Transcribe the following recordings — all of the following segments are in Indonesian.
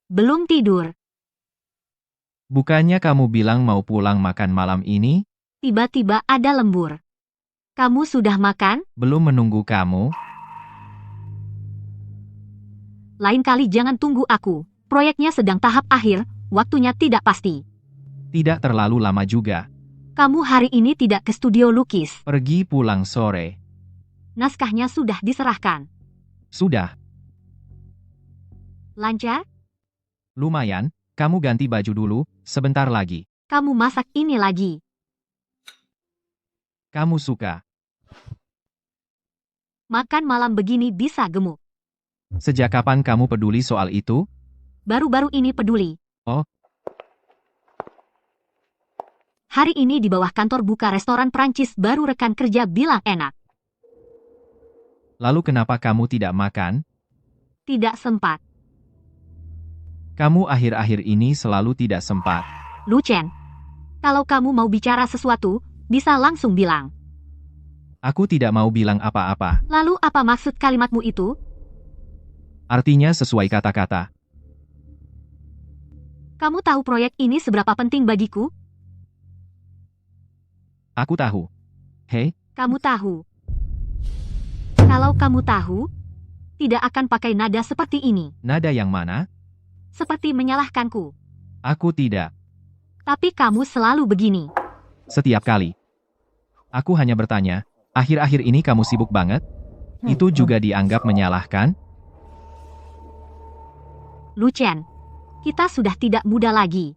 Belum tidur. Bukannya kamu bilang mau pulang makan malam ini? Tiba-tiba ada lembur. Kamu sudah makan? Belum menunggu kamu? Lain kali jangan tunggu aku. Proyeknya sedang tahap akhir, waktunya tidak pasti. Tidak terlalu lama juga. Kamu hari ini tidak ke studio lukis. Pergi pulang sore. Naskahnya sudah diserahkan. Sudah. Lancar? Lumayan, kamu ganti baju dulu, sebentar lagi. Kamu masak ini lagi. Kamu suka. Makan malam begini bisa gemuk. Sejak kapan kamu peduli soal itu? Baru-baru ini peduli. Oh. Hari ini di bawah kantor buka restoran Prancis baru rekan kerja bilang enak. Lalu kenapa kamu tidak makan? Tidak sempat. Kamu akhir-akhir ini selalu tidak sempat. Lu Chen, kalau kamu mau bicara sesuatu, bisa langsung bilang. Aku tidak mau bilang apa-apa. Lalu apa maksud kalimatmu itu? Artinya sesuai kata-kata. Kamu tahu proyek ini seberapa penting bagiku? Aku tahu. Hei, Kamu tahu. Kalau kamu tahu, tidak akan pakai nada seperti ini. nada yang mana? Seperti menyalahkanku. Aku tidak. Tapi kamu selalu begini. Setiap kali. Aku hanya bertanya, akhir-akhir ini kamu sibuk banget? Itu juga dianggap menyalahkan? Lu Chen, kita sudah tidak muda lagi.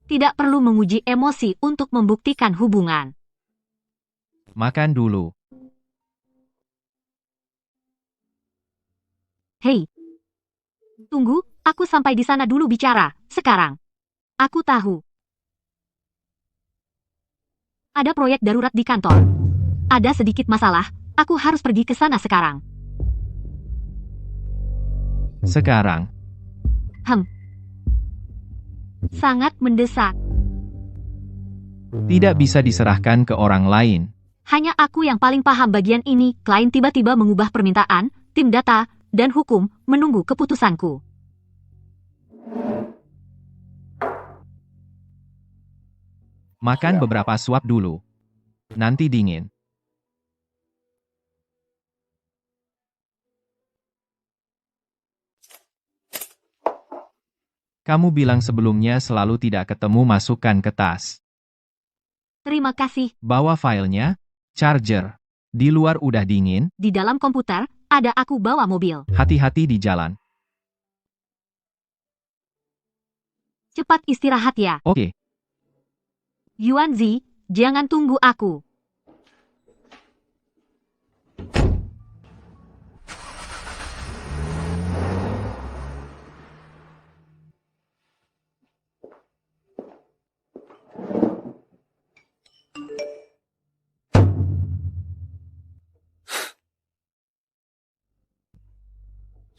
Tidak perlu menguji emosi untuk membuktikan hubungan. Makan dulu. Hei, tunggu, aku sampai di sana dulu bicara, sekarang. Aku tahu. Ada proyek darurat di kantor. Ada sedikit masalah, aku harus pergi ke sana sekarang. Sekarang. Sangat mendesak. Tidak bisa diserahkan ke orang lain. Hanya aku yang paling paham bagian ini. Klien tiba-tiba mengubah permintaan, tim data, dan hukum menunggu keputusanku. Makan beberapa suap dulu. Nanti dingin. Kamu bilang sebelumnya selalu tidak ketemu, masukkan ke tas. Terima kasih. Bawa filenya, charger. Di luar udah dingin, Di dalam komputer, ada aku bawa mobil. hati-hati di jalan. Cepat istirahat ya. Oke. Yuanzi, jangan tunggu aku.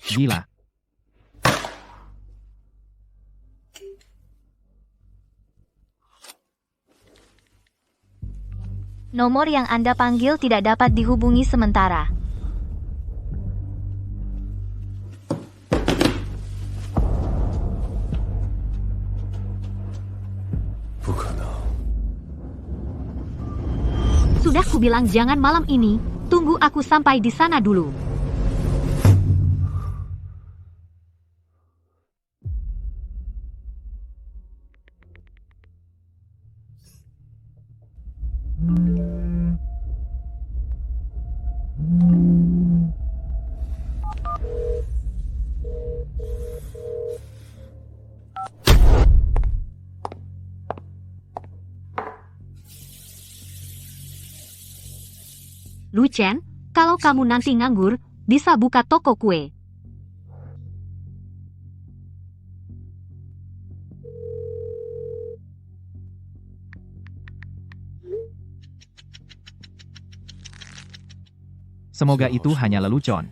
Gila. Nomor yang Anda panggil tidak dapat dihubungi sementara. Sudah kubilang jangan malam ini. Tunggu aku sampai di sana dulu. Lu Chen, kalau kamu nanti nganggur, bisa buka toko kue. Semoga itu hanya lelucon.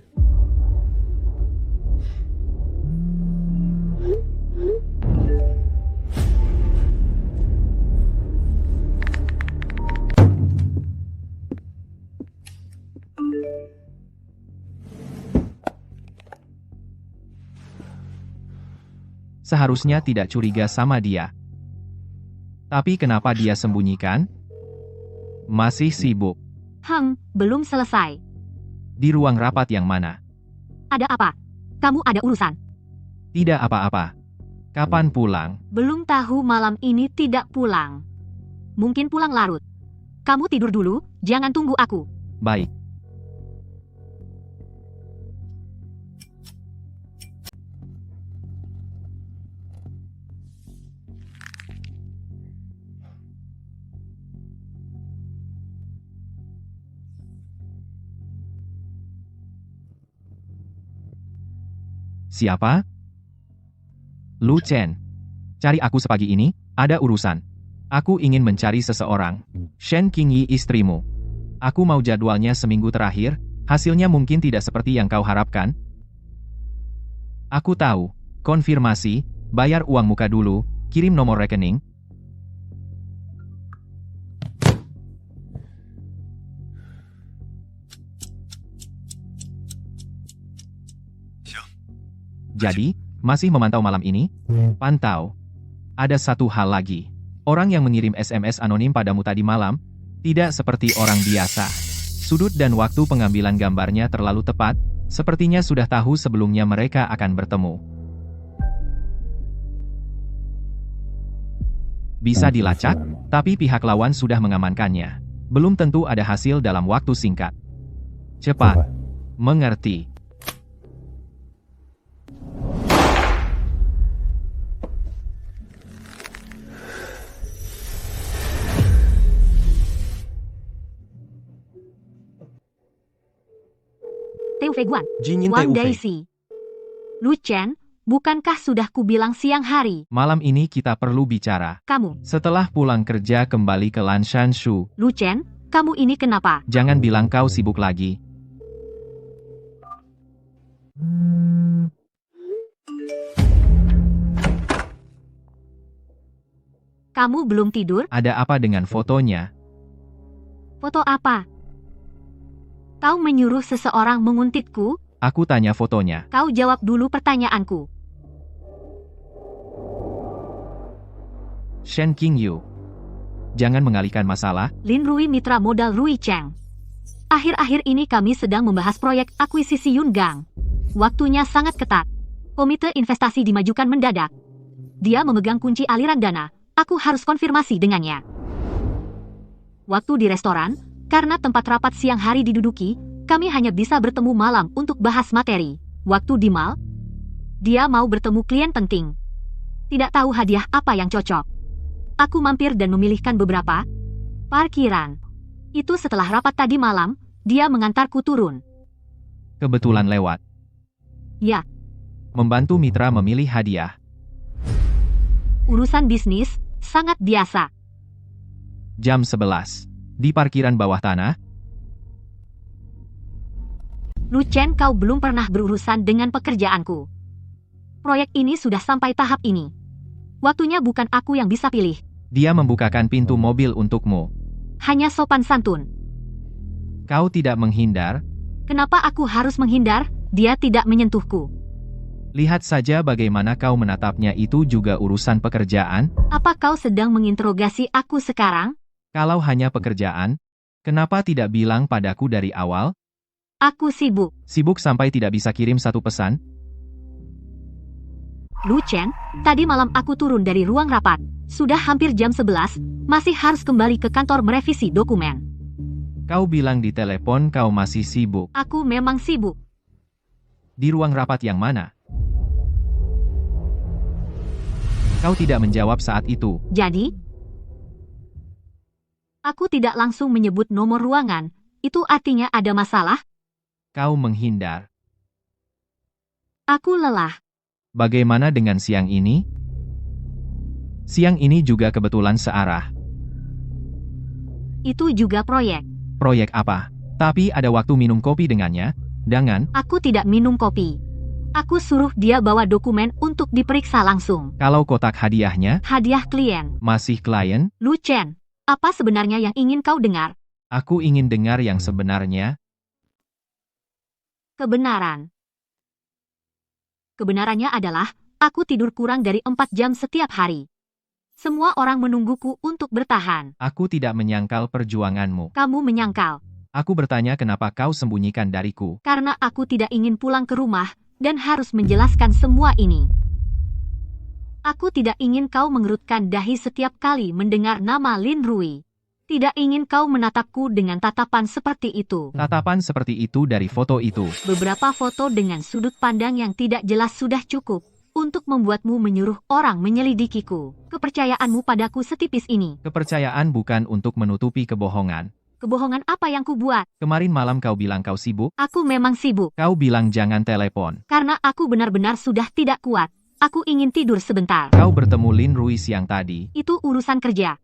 seharusnya tidak curiga sama dia. Tapi kenapa dia sembunyikan? Masih sibuk. Belum selesai. Di ruang rapat yang mana? Ada apa? Kamu ada urusan? Tidak apa-apa. Kapan pulang? Belum tahu, malam ini tidak pulang. Mungkin pulang larut. Kamu tidur dulu, jangan tunggu aku. Baik. Siapa? Lu Chen. Cari aku sepagi ini, ada urusan. Aku ingin mencari seseorang. Shen Qingyi istrimu. Aku mau jadwalnya seminggu terakhir, hasilnya mungkin tidak seperti yang kau harapkan. Aku tahu. Konfirmasi, bayar uang muka dulu, kirim nomor rekening. Jadi, masih memantau malam ini? Pantau. Ada satu hal lagi. Orang yang mengirim SMS anonim padamu tadi malam, tidak seperti orang biasa. Sudut dan waktu pengambilan gambarnya terlalu tepat, sepertinya sudah tahu sebelumnya mereka akan bertemu. Bisa dilacak, tapi pihak lawan sudah mengamankannya. Belum tentu ada hasil dalam waktu singkat. Cepat. Mengerti. Teu Feguan, Jinyin Wang Teu Fei. Daisy. Lu Chen, bukankah sudah kubilang siang hari? Malam ini kita perlu bicara. Kamu, Setelah pulang kerja kembali ke Lanshanshu, Lu Chen, kamu ini kenapa? jangan bilang kau sibuk lagi. Kamu belum tidur? Ada apa dengan fotonya? Foto apa? Kau menyuruh seseorang menguntitku? Aku tanya fotonya. Kau jawab dulu pertanyaanku. Shen Qingyu. Jangan mengalihkan masalah. Lin Rui mitra modal Rui Cheng. Akhir-akhir ini kami sedang membahas proyek akuisisi Yungang. Waktunya sangat ketat. Komite investasi dimajukan mendadak. Dia memegang kunci aliran dana. Aku harus konfirmasi dengannya. Waktu di restoran, karena tempat rapat siang hari diduduki, kami hanya bisa bertemu malam untuk bahas materi. Waktu di mall, dia mau bertemu klien penting. Tidak tahu hadiah apa yang cocok. Aku mampir dan memilihkan beberapa. Parkiran. Itu setelah rapat tadi malam, dia mengantarku turun. Kebetulan lewat. Ya, Membantu mitra memilih hadiah. urusan bisnis, sangat biasa. Jam 11. Di parkiran bawah tanah, Lu Chen, kau belum pernah berurusan dengan pekerjaanku. Proyek ini sudah sampai tahap ini. Waktunya bukan aku yang bisa pilih. dia membukakan pintu mobil untukmu. Hanya sopan santun. Kau tidak menghindar. Kenapa aku harus menghindar? Dia tidak menyentuhku. Lihat saja bagaimana kau menatapnya, itu juga urusan pekerjaan. Apa kau sedang menginterogasi aku sekarang? Kalau hanya pekerjaan, kenapa tidak bilang padaku dari awal? Aku sibuk. Sibuk sampai tidak bisa kirim satu pesan? Lu Chen, tadi malam aku turun dari ruang rapat. Sudah hampir jam 11, masih harus kembali ke kantor merevisi dokumen. Kau bilang di telepon kau masih sibuk. Aku memang sibuk. Di ruang rapat yang mana? Kau tidak menjawab saat itu. Jadi, aku tidak langsung menyebut nomor ruangan. Itu artinya ada masalah? Kau menghindar. Aku lelah. Bagaimana dengan siang ini? Siang ini juga kebetulan searah. Itu juga proyek. Proyek apa? Tapi ada waktu minum kopi dengannya? Jangan. Aku tidak minum kopi. Aku suruh dia bawa dokumen untuk diperiksa langsung. Kalau kotak hadiahnya Hadiah klien. masih klien, Lu Chen, apa sebenarnya yang ingin kau dengar? aku ingin dengar yang sebenarnya. Kebenaran. Kebenarannya adalah, aku tidur kurang dari 4 jam setiap hari. Semua orang menungguku untuk bertahan. Aku tidak menyangkal perjuanganmu. Kamu menyangkal, Aku bertanya kenapa kau sembunyikan dariku. karena aku tidak ingin pulang ke rumah dan harus menjelaskan semua ini. Aku tidak ingin kau mengerutkan dahi setiap kali mendengar nama Lin Rui. Tidak ingin kau menatapku dengan tatapan seperti itu. Tatapan seperti itu dari foto itu. Beberapa foto dengan sudut pandang yang tidak jelas sudah cukup untuk membuatmu menyuruh orang menyelidikiku. Kepercayaanmu padaku setipis ini. Kepercayaan bukan untuk menutupi kebohongan. Kebohongan apa yang kubuat? Kemarin malam kau bilang kau sibuk. Aku memang sibuk. Kau bilang jangan telepon. Karena aku benar-benar sudah tidak kuat. Aku ingin tidur sebentar. Kau bertemu Lin Rui siang tadi. Itu urusan kerja.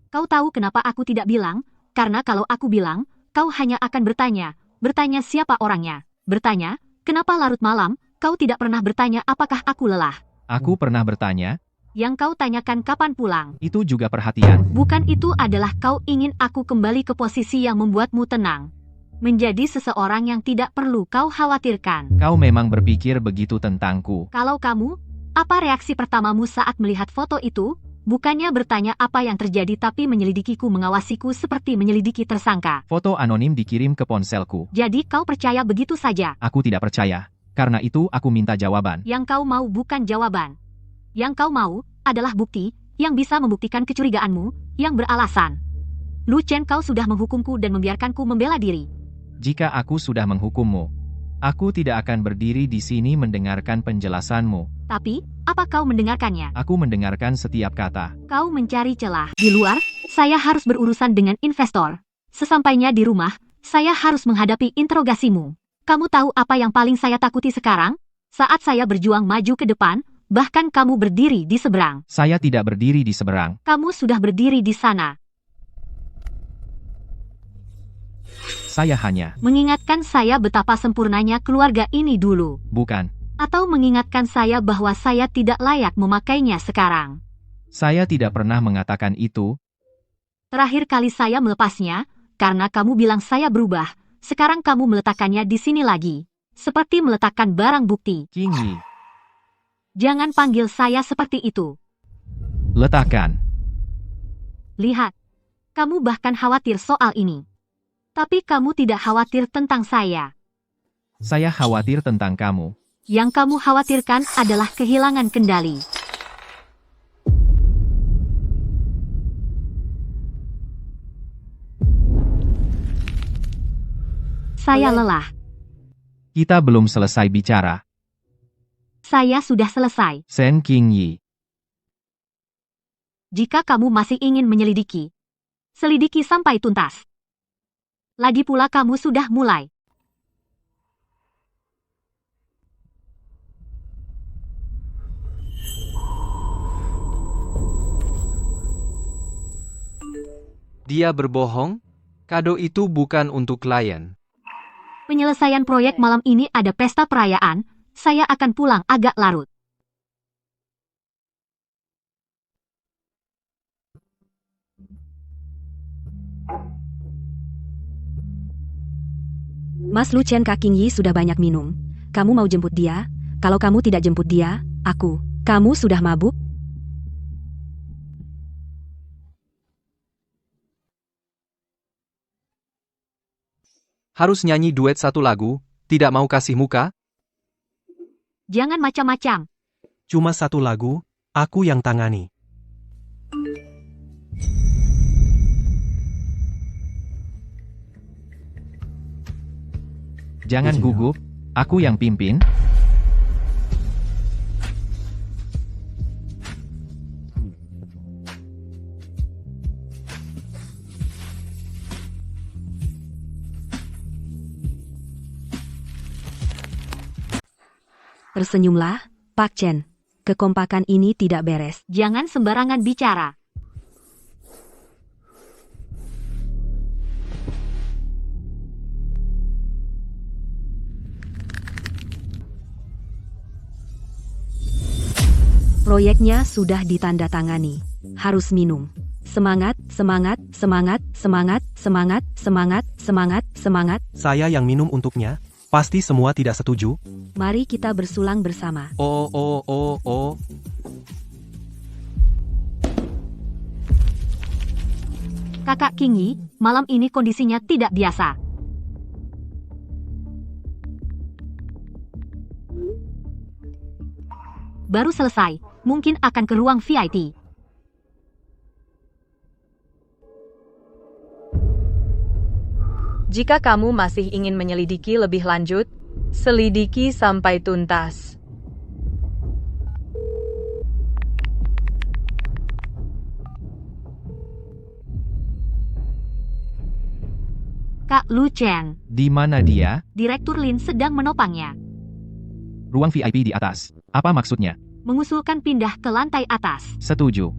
Kau tahu kenapa aku tidak bilang? Karena kalau aku bilang, kau hanya akan bertanya. Bertanya siapa orangnya. Bertanya, kenapa larut malam? Kau tidak pernah bertanya apakah aku lelah. Aku pernah bertanya, Yang kau tanyakan kapan pulang. itu juga perhatian. Bukan itu adalah kau ingin aku kembali ke posisi yang membuatmu tenang. Menjadi seseorang yang tidak perlu kau khawatirkan. Kau memang berpikir begitu tentangku. Kalau kamu, apa reaksi pertamamu saat melihat foto itu? Bukannya bertanya apa yang terjadi tapi menyelidikiku, mengawasiku seperti menyelidiki tersangka. Foto anonim dikirim ke ponselku. Jadi kau percaya begitu saja? Aku tidak percaya. Karena itu aku minta jawaban. Yang kau mau bukan jawaban. Yang kau mau adalah bukti yang bisa membuktikan kecurigaanmu yang beralasan. Lu Chen, kau sudah menghukumku dan membiarkanku membela diri. Jika aku sudah menghukummu, aku tidak akan berdiri di sini mendengarkan penjelasanmu. Tapi, apa kau mendengarkannya? Aku mendengarkan setiap kata. Kau mencari celah. Di luar, saya harus berurusan dengan investor. Sesampainya di rumah, saya harus menghadapi interogasimu. Kamu tahu apa yang paling saya takuti sekarang? Saat saya berjuang maju ke depan, bahkan kamu berdiri di seberang. Saya tidak berdiri di seberang. Kamu sudah berdiri di sana. Saya hanya, Mengingatkan saya betapa sempurnanya keluarga ini dulu. bukan. Atau mengingatkan saya bahwa saya tidak layak memakainya sekarang. Saya tidak pernah mengatakan itu. Terakhir kali saya melepasnya, karena kamu bilang saya berubah. Sekarang kamu meletakkannya di sini lagi. Seperti meletakkan barang bukti. King Yi, Jangan panggil saya seperti itu. letakkan. Lihat. Kamu bahkan khawatir soal ini. Tapi kamu tidak khawatir tentang saya. Saya khawatir tentang kamu. Yang kamu khawatirkan adalah kehilangan kendali. Saya lelah. Kita belum selesai bicara. Saya sudah selesai. Sen King Yi, Jika kamu masih ingin menyelidiki, selidiki sampai tuntas. Lagi pula kamu sudah mulai. Dia berbohong? Kado itu bukan untuk klien. Penyelesaian proyek malam ini ada pesta perayaan, saya akan pulang agak larut. Mas Lu Chen, Kak King Yi sudah banyak minum. Kamu mau jemput dia? Kalau kamu tidak jemput dia, aku. Kamu sudah mabuk? Harus nyanyi duet satu lagu, tidak mau kasih muka? Jangan macam-macam. Cuma satu lagu, aku yang tangani. jangan gugup. Aku yang pimpin. Tersenyumlah, Pak Chen. Kekompakan ini tidak beres. Jangan sembarangan bicara. Proyeknya sudah ditandatangani. Harus minum. Semangat, semangat, semangat, semangat, semangat, semangat, semangat, semangat. Saya yang minum untuknya. Pasti semua tidak setuju. Mari kita bersulang bersama. Oh. Kakak King Yi, malam ini kondisinya tidak biasa. Baru selesai, mungkin akan ke ruang VIP. Jika kamu masih ingin menyelidiki lebih lanjut, selidiki sampai tuntas. Kak Lu Chen, Di mana dia? Direktur Lin sedang menopangnya. Ruang VIP di atas. Apa maksudnya? Mengusulkan pindah ke lantai atas. Setuju.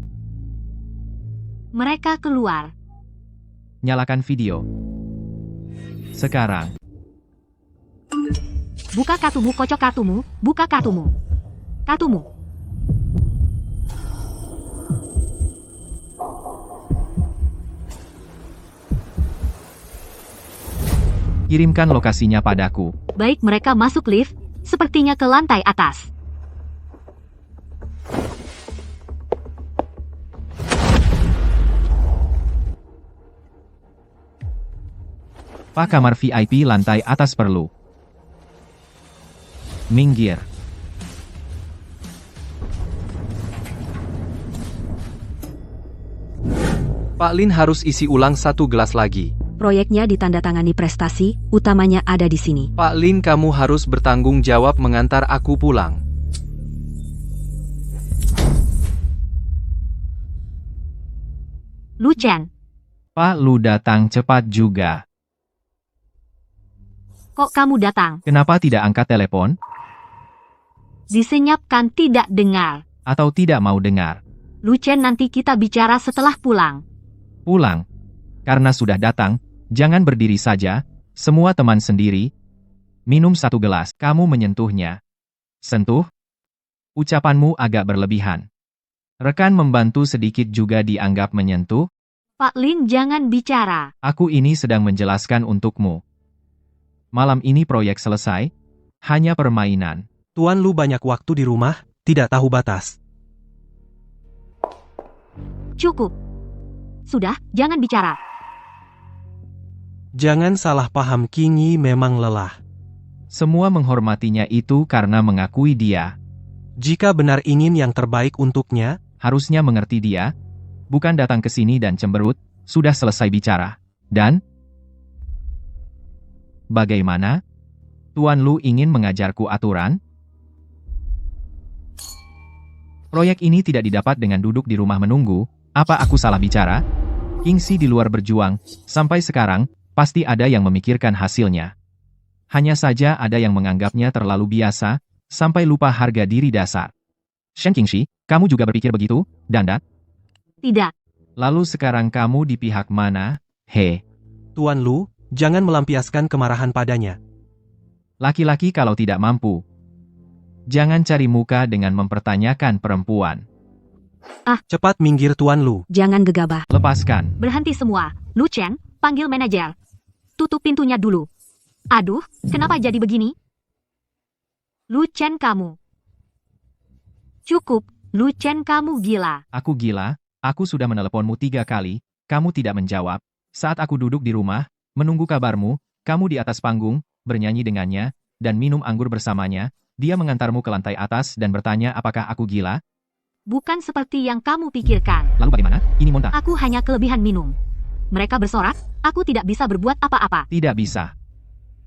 Mereka keluar. Nyalakan video. Sekarang. Buka kartumu, kocok kartumu, buka kartumu. Kartumu. Kirimkan lokasinya padaku. Baik, mereka masuk lift, sepertinya ke lantai atas. Pak, kamar VIP lantai atas perlu. Minggir. Pak Lin harus isi ulang 1 gelas lagi. Proyeknya ditandatangani prestasi, utamanya ada di sini. Pak Lin, kamu harus bertanggung jawab mengantar aku pulang. Lu Chen, Pak Lu datang cepat juga. kok kamu datang? Kenapa tidak angkat telepon? Disenyapkan tidak dengar. Atau tidak mau dengar? Lu Chen, nanti kita bicara setelah pulang. Pulang. Karena sudah datang, jangan berdiri saja, semua teman sendiri. Minum 1 gelas, kamu menyentuhnya. Sentuh? Ucapanmu agak berlebihan. Rekan membantu sedikit juga dianggap menyentuh. Pak Lin, jangan bicara. Aku ini sedang menjelaskan untukmu. Malam ini proyek selesai, hanya permainan. Tuan Lu banyak waktu di rumah, tidak tahu batas. Cukup. Sudah, jangan bicara. Jangan salah paham, King Yi memang lelah. Semua menghormatinya itu karena mengakui dia. Jika benar ingin yang terbaik untuknya, Harusnya mengerti dia. Bukan datang ke sini dan cemberut, sudah selesai bicara. Dan? Bagaimana? Tuan Lu ingin mengajarku aturan? Proyek ini tidak didapat dengan duduk di rumah menunggu. Apa aku salah bicara? King Si di luar berjuang, sampai sekarang, pasti ada yang memikirkan hasilnya. Hanya saja ada yang menganggapnya terlalu biasa, sampai lupa harga diri dasar. Shen Qingxi, kamu juga berpikir begitu, Danda? Tidak. Lalu sekarang kamu di pihak mana? He, Tuan Lu, jangan melampiaskan kemarahan padanya. laki-laki kalau tidak mampu. Jangan cari muka dengan mempertanyakan perempuan. Cepat minggir, Tuan Lu. Jangan gegabah. Lepaskan. Berhenti semua. Lu Chen, panggil manajer. Tutup pintunya dulu. Aduh, kenapa jadi begini? Lu Chen, kamu. Cukup, Lu Chen, kamu gila. Aku gila, aku sudah meneleponmu 3 kali, kamu tidak menjawab. Saat aku duduk di rumah, menunggu kabarmu, kamu di atas panggung, bernyanyi dengannya, dan minum anggur bersamanya, dia mengantarmu ke lantai atas dan bertanya apakah aku gila? Bukan seperti yang kamu pikirkan. Lalu bagaimana? Ini Monta. Aku hanya kelebihan minum. Mereka bersorak, aku tidak bisa berbuat apa-apa. Tidak bisa.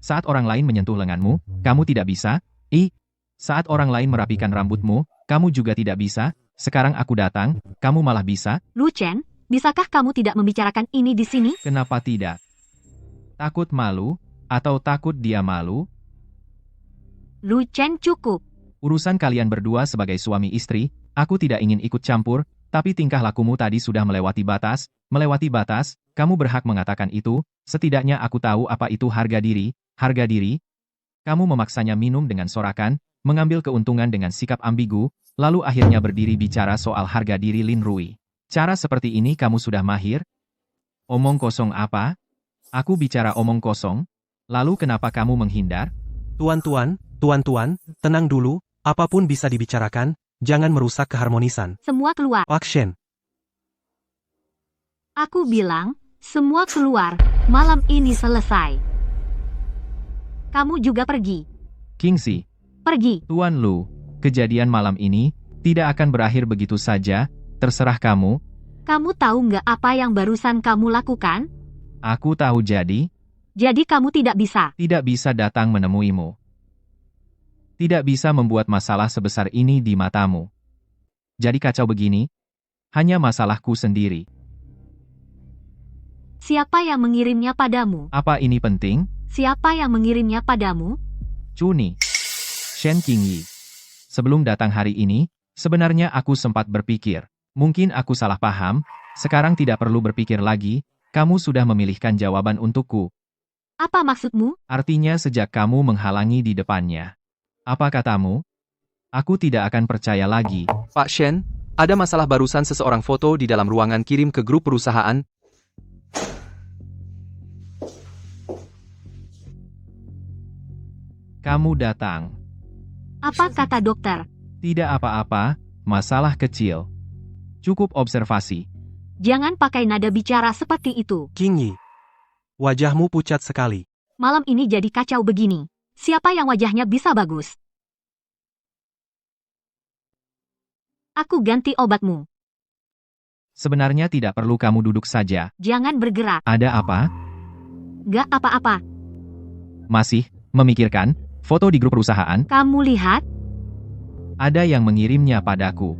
Saat orang lain menyentuh lenganmu, kamu tidak bisa. Saat orang lain merapikan rambutmu, kamu juga tidak bisa. Sekarang aku datang, kamu malah bisa. Lu Chen, bisakah kamu tidak membicarakan ini di sini? Kenapa tidak? Takut malu? Atau takut dia malu? Lu Chen, cukup. Urusan kalian berdua sebagai suami istri, aku tidak ingin ikut campur, tapi tingkah lakumu tadi sudah melewati batas. Melewati batas, kamu berhak mengatakan itu, setidaknya aku tahu apa itu harga diri. Harga diri? Kamu memaksanya minum dengan sorakan, mengambil keuntungan dengan sikap ambigu, lalu akhirnya berdiri bicara soal harga diri Lin Rui. Cara seperti ini kamu sudah mahir? Omong kosong apa? Aku bicara omong kosong? Lalu kenapa kamu menghindar? Tuan-tuan, Tuan-tuan, tenang dulu, apapun bisa dibicarakan, jangan merusak keharmonisan. Semua keluar. Pak Shen, Aku bilang, semua keluar. Malam ini selesai. Kamu juga pergi. Kingxi, Pergi. Tuan Lu, kejadian malam ini tidak akan berakhir begitu saja, terserah kamu. Kamu tahu nggak apa yang barusan kamu lakukan? Aku tahu Jadi kamu tidak bisa. datang menemuimu. Tidak bisa membuat masalah sebesar ini di matamu. Jadi kacau begini, hanya masalahku sendiri. Siapa yang mengirimnya padamu? Apa ini penting? Siapa yang mengirimnya padamu? Cuni. Shen Qingyi. Sebelum datang hari ini, sebenarnya aku sempat berpikir, mungkin aku salah paham, sekarang tidak perlu berpikir lagi, kamu sudah memilihkan jawaban untukku. Apa maksudmu? Artinya sejak kamu menghalangi di depannya. Apa katamu? Aku tidak akan percaya lagi. Pak Shen, ada masalah barusan seseorang foto di dalam ruangan kirim ke grup perusahaan. Kamu datang. Apa kata dokter? Tidak apa-apa, masalah kecil. Cukup observasi. Jangan pakai nada bicara seperti itu. Qingyi. Wajahmu pucat sekali. Malam ini jadi kacau begini. Siapa yang wajahnya bisa bagus? Aku ganti obatmu. Sebenarnya tidak perlu kamu duduk saja. Jangan bergerak. Ada apa? Gak apa-apa. Masih memikirkan foto di grup perusahaan? Kamu lihat? Ada yang mengirimnya padaku.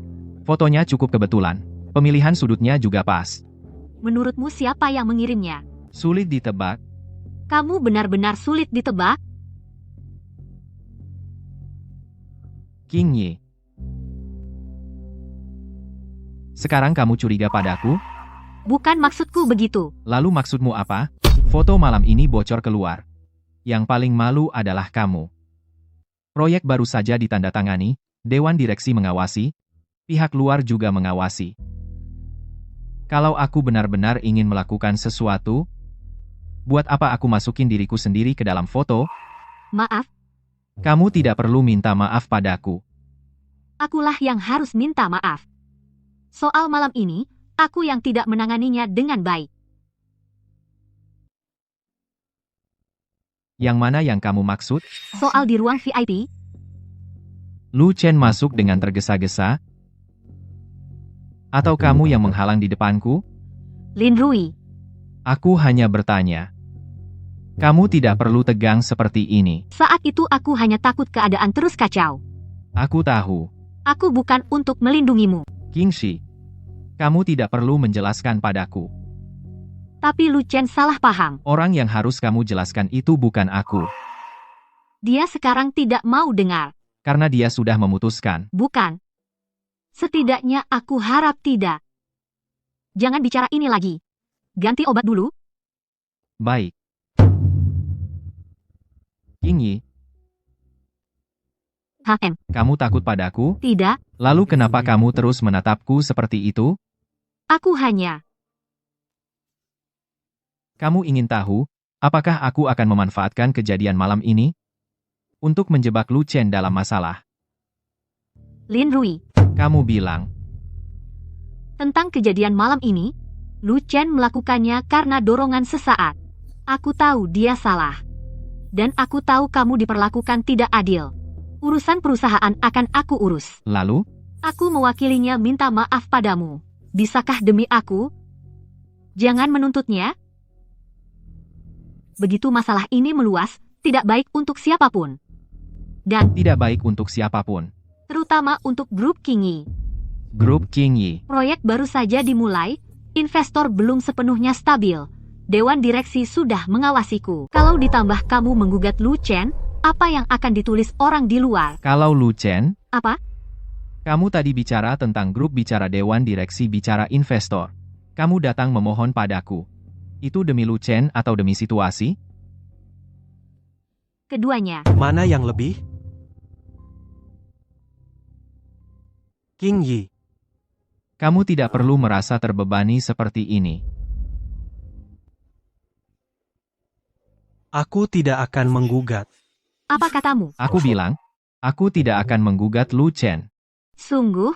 Fotonya cukup kebetulan. Pemilihan sudutnya juga pas. Menurutmu siapa yang mengirimnya? Sulit ditebak. Kamu benar-benar sulit ditebak. Qingyi. Sekarang kamu curiga padaku? Bukan maksudku begitu. Lalu maksudmu apa? Foto malam ini bocor keluar. Yang paling malu adalah kamu. Proyek baru saja ditandatangani, Dewan Direksi mengawasi, pihak luar juga mengawasi. Kalau aku benar-benar ingin melakukan sesuatu, buat apa aku masukin diriku sendiri ke dalam foto? Maaf, Kamu tidak perlu minta maaf padaku. akulah yang harus minta maaf. Soal malam ini, aku yang tidak menanganinya dengan baik. Yang mana yang kamu maksud? Soal di ruang VIP, Lu Chen masuk dengan tergesa-gesa? Atau kamu yang menghalang di depanku? Lin Rui, Aku hanya bertanya. Kamu tidak perlu tegang seperti ini. saat itu aku hanya takut keadaan terus kacau. Aku tahu. Aku bukan untuk melindungimu. Kingxi, kamu tidak perlu menjelaskan padaku. Tapi Lu Chen salah paham. Orang yang harus kamu jelaskan itu bukan aku. Dia sekarang tidak mau dengar. Karena dia sudah memutuskan. Bukan. Setidaknya aku harap tidak. Jangan bicara ini lagi. Ganti obat dulu. Baik. Qingyi, HM. kamu takut padaku? Tidak, Lalu kenapa kamu terus menatapku seperti itu? aku hanya. Kamu ingin tahu, apakah aku akan memanfaatkan kejadian malam ini? Untuk menjebak Lu Chen dalam masalah. Lin Rui. Kamu bilang, Tentang kejadian malam ini, Lu Chen melakukannya karena dorongan sesaat. Aku tahu dia salah. Dan aku tahu kamu diperlakukan tidak adil. Urusan perusahaan akan aku urus. lalu? Aku mewakilinya minta maaf padamu. Bisakah demi aku? Jangan menuntutnya. Begitu masalah ini meluas, tidak baik untuk siapapun. Dan Tidak baik untuk siapapun. terutama untuk grup Qingyi. Grup Qingyi. Proyek baru saja dimulai, investor belum sepenuhnya stabil. Dewan Direksi sudah mengawasiku. Kalau ditambah kamu menggugat Lu Chen, apa yang akan ditulis orang di luar? Kalau Lu Chen, Apa? kamu tadi bicara tentang grup bicara Dewan Direksi bicara investor. Kamu datang memohon padaku. Itu demi Lu Chen atau demi situasi? Keduanya. Mana yang lebih? Qingyi. Kamu tidak perlu merasa terbebani seperti ini. Aku tidak akan menggugat. Apa katamu? Aku bilang, aku tidak akan menggugat Lu Chen. Sungguh?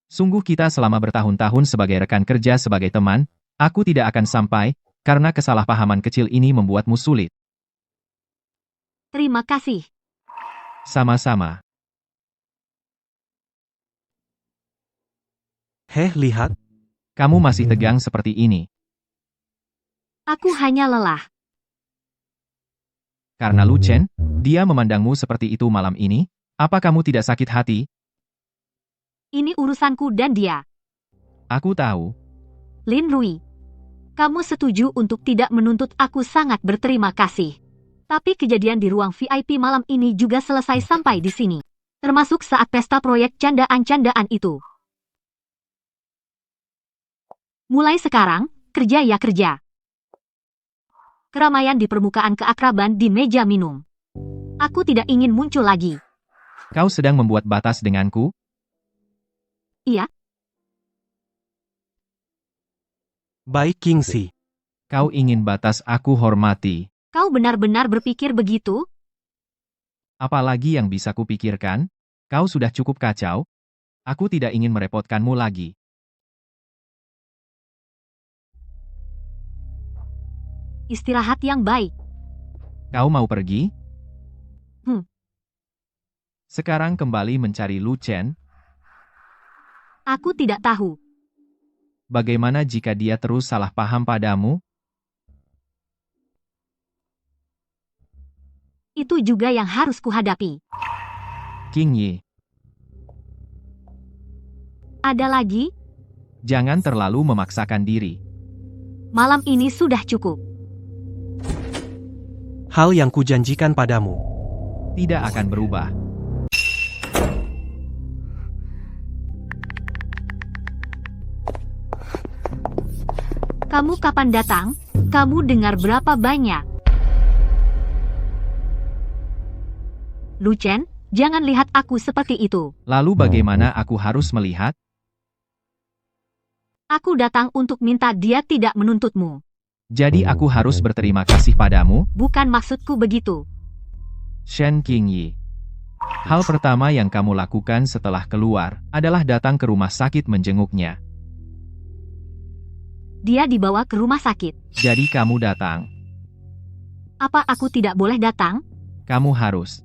Sungguh kita selama bertahun-tahun sebagai rekan kerja sebagai teman, aku tidak akan sampai, karena kesalahpahaman kecil ini membuatmu sulit. Terima kasih. Sama-sama. Lihat. Kamu masih tegang seperti ini. Aku hanya lelah. Karena Lu Chen, dia memandangmu seperti itu malam ini, apa kamu tidak sakit hati? Ini urusanku dan dia. Aku tahu. Lin Rui. Kamu setuju untuk tidak menuntut aku, sangat berterima kasih. Tapi kejadian di ruang VIP malam ini juga selesai sampai di sini. Termasuk saat pesta proyek candaan-candaan itu. Mulai sekarang, kerja ya kerja. Keramaian di permukaan keakraban di meja minum. Aku tidak ingin muncul lagi. Kau sedang membuat batas denganku? Iya, Baik Kingxi. Kau ingin batas aku hormati. kau benar-benar berpikir begitu? Apalagi yang bisa kupikirkan? Kau sudah cukup kacau. Aku tidak ingin merepotkanmu lagi. Istirahat yang baik. Kau mau pergi? Hmm. Sekarang kembali mencari Lu Chen. Aku tidak tahu. Bagaimana jika dia terus salah paham padamu? Itu juga yang harus kuhadapi. King Yi, Ada lagi? jangan terlalu memaksakan diri. Malam ini sudah cukup. Hal yang kujanjikan padamu. Tidak akan berubah. Kamu kapan datang? Kamu dengar berapa banyak? Lu Chen, jangan lihat aku seperti itu. Lalu bagaimana aku harus melihat? Aku datang untuk minta dia tidak menuntutmu. Jadi aku harus berterima kasih padamu, Bukan maksudku begitu. Shen King Yi. Hal pertama yang kamu lakukan setelah keluar adalah datang ke rumah sakit menjenguknya. Dia dibawa ke rumah sakit. Jadi kamu datang. Apa aku tidak boleh datang? Kamu harus.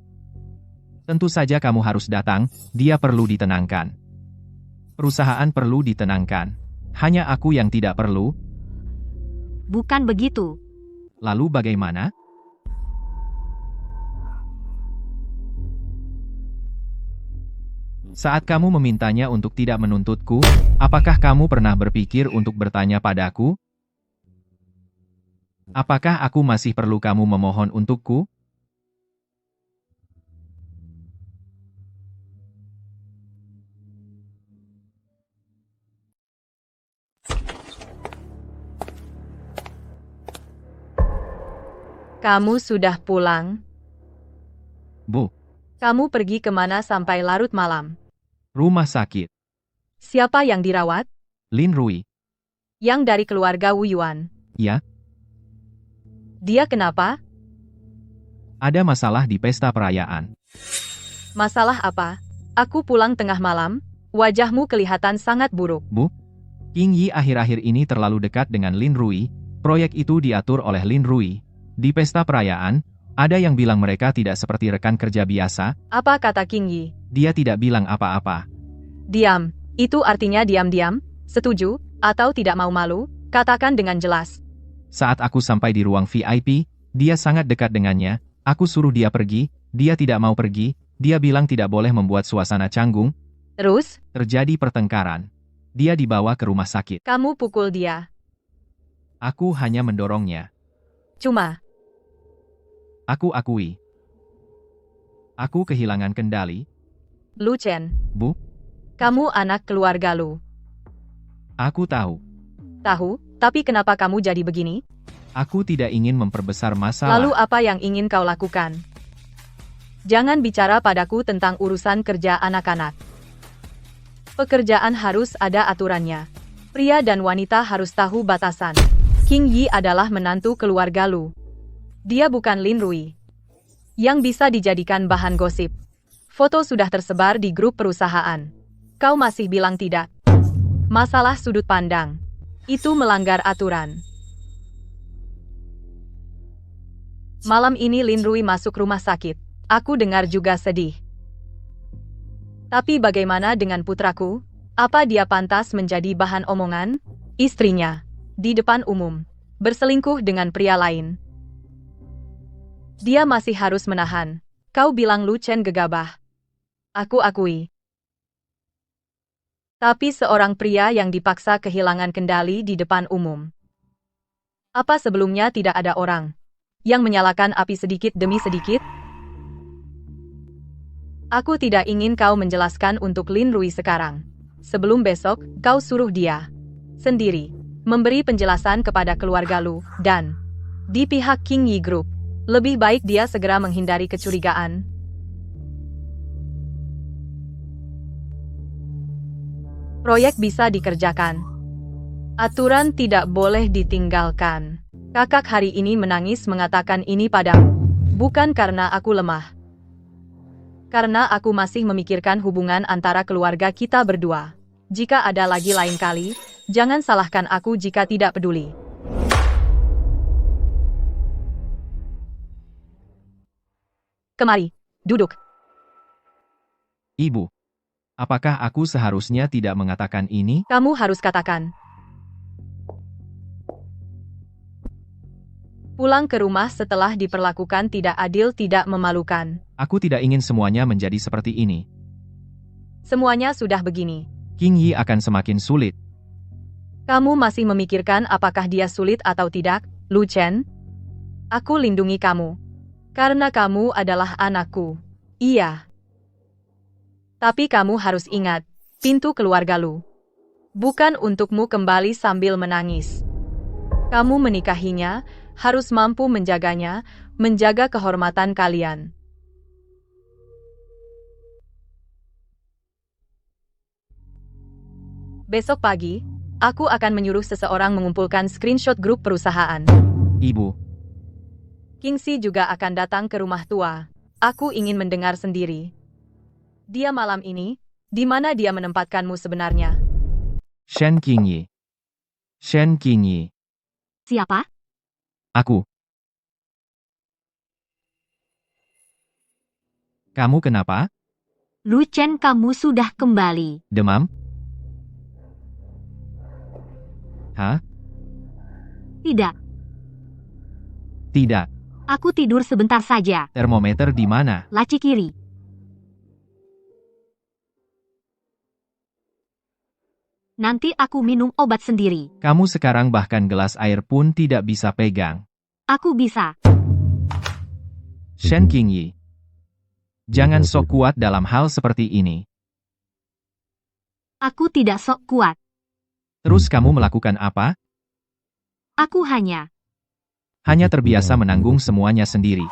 Tentu saja kamu harus datang, dia perlu ditenangkan. Perusahaan perlu ditenangkan. Hanya aku yang tidak perlu. Bukan begitu. Lalu bagaimana? Saat kamu memintanya untuk tidak menuntutku, apakah kamu pernah berpikir untuk bertanya padaku? Apakah aku masih perlu kamu memohon untukku? Kamu sudah pulang? Bu, Kamu pergi kemana sampai larut malam? rumah sakit. Siapa yang dirawat? Lin Rui. Yang dari keluarga Wu Yuan. Ya, Dia kenapa? ada masalah di pesta perayaan. Masalah apa? Aku pulang tengah malam, wajahmu kelihatan sangat buruk. King Yi akhir-akhir ini terlalu dekat dengan Lin Rui. Proyek itu diatur oleh Lin Rui. Di pesta perayaan, ada yang bilang mereka tidak seperti rekan kerja biasa. Apa kata King Yi? Dia tidak bilang apa-apa. Diam. Itu artinya diam-diam? Setuju? Atau tidak mau malu? Katakan dengan jelas. Saat aku sampai di ruang VIP, dia sangat dekat dengannya. Aku suruh dia pergi, dia tidak mau pergi. Dia bilang tidak boleh membuat suasana canggung. Terus, Terjadi pertengkaran. Dia dibawa ke rumah sakit. kamu pukul dia. Aku hanya mendorongnya. Cuma, Aku akui. Aku kehilangan kendali. Lu Chen. Bu, Kamu anak keluarga Lu. aku tahu. Tahu, tapi kenapa kamu jadi begini? Aku tidak ingin memperbesar masalah. Lalu apa yang ingin kau lakukan? Jangan bicara padaku tentang urusan kerja anak-anak. Pekerjaan harus ada aturannya. Pria dan wanita harus tahu batasan. King Yi adalah menantu keluarga Lu. Dia bukan Lin Rui. yang bisa dijadikan bahan gosip. Foto sudah tersebar di grup perusahaan. Kau masih bilang tidak. Masalah sudut pandang. Itu melanggar aturan. Malam ini Lin Rui masuk rumah sakit. Aku dengar juga sedih. Tapi bagaimana dengan putraku? Apa dia pantas menjadi bahan omongan? Istrinya, di depan umum, berselingkuh dengan pria lain. Dia masih harus menahan. Kau bilang Lu Chen gegabah. Aku akui. Tapi seorang pria yang dipaksa kehilangan kendali di depan umum. Apa sebelumnya tidak ada orang yang menyalakan api sedikit demi sedikit? Aku tidak ingin kau menjelaskan untuk Lin Rui sekarang. Sebelum besok, kau suruh dia sendiri memberi penjelasan kepada keluarga Lu dan di pihak King Yi Group. Lebih baik dia segera menghindari kecurigaan. Proyek bisa dikerjakan. Aturan tidak boleh ditinggalkan. Kakak hari ini menangis mengatakan ini padamu. Bukan karena aku lemah. Karena aku masih memikirkan hubungan antara keluarga kita berdua. Jika ada lagi lain kali, jangan salahkan aku jika tidak peduli. Kemari, duduk. Ibu, apakah aku seharusnya tidak mengatakan ini? Kamu harus katakan. Pulang ke rumah setelah diperlakukan tidak adil tidak memalukan. Aku tidak ingin semuanya menjadi seperti ini. Semuanya sudah begini. King Yi akan semakin sulit. Kamu masih memikirkan apakah dia sulit atau tidak, Lu Chen? Aku lindungi kamu. Karena kamu adalah anakku. Iya. Tapi kamu harus ingat, pintu keluarga Lu bukan untukmu kembali sambil menangis. Kamu menikahinya, harus mampu menjaganya, menjaga kehormatan kalian. Besok pagi, aku akan menyuruh seseorang mengumpulkan screenshot grup perusahaan. Ibu, Kingxi juga akan datang ke rumah tua. Aku ingin mendengar sendiri. Dia malam ini, di mana dia menempatkanmu sebenarnya? Shen King Yi. Shen King Yi. Siapa? Aku. Kamu kenapa? Lu Chen, kamu sudah kembali. Demam? Hah? Tidak, Tidak. aku tidur sebentar saja. Termometer di mana? Laci kiri. Nanti aku minum obat sendiri. Kamu sekarang bahkan gelas air pun tidak bisa pegang. Aku bisa. Shen King Yi. Jangan sok kuat dalam hal seperti ini. Aku tidak sok kuat. Terus kamu melakukan apa? Aku hanya Terbiasa menanggung semuanya sendiri.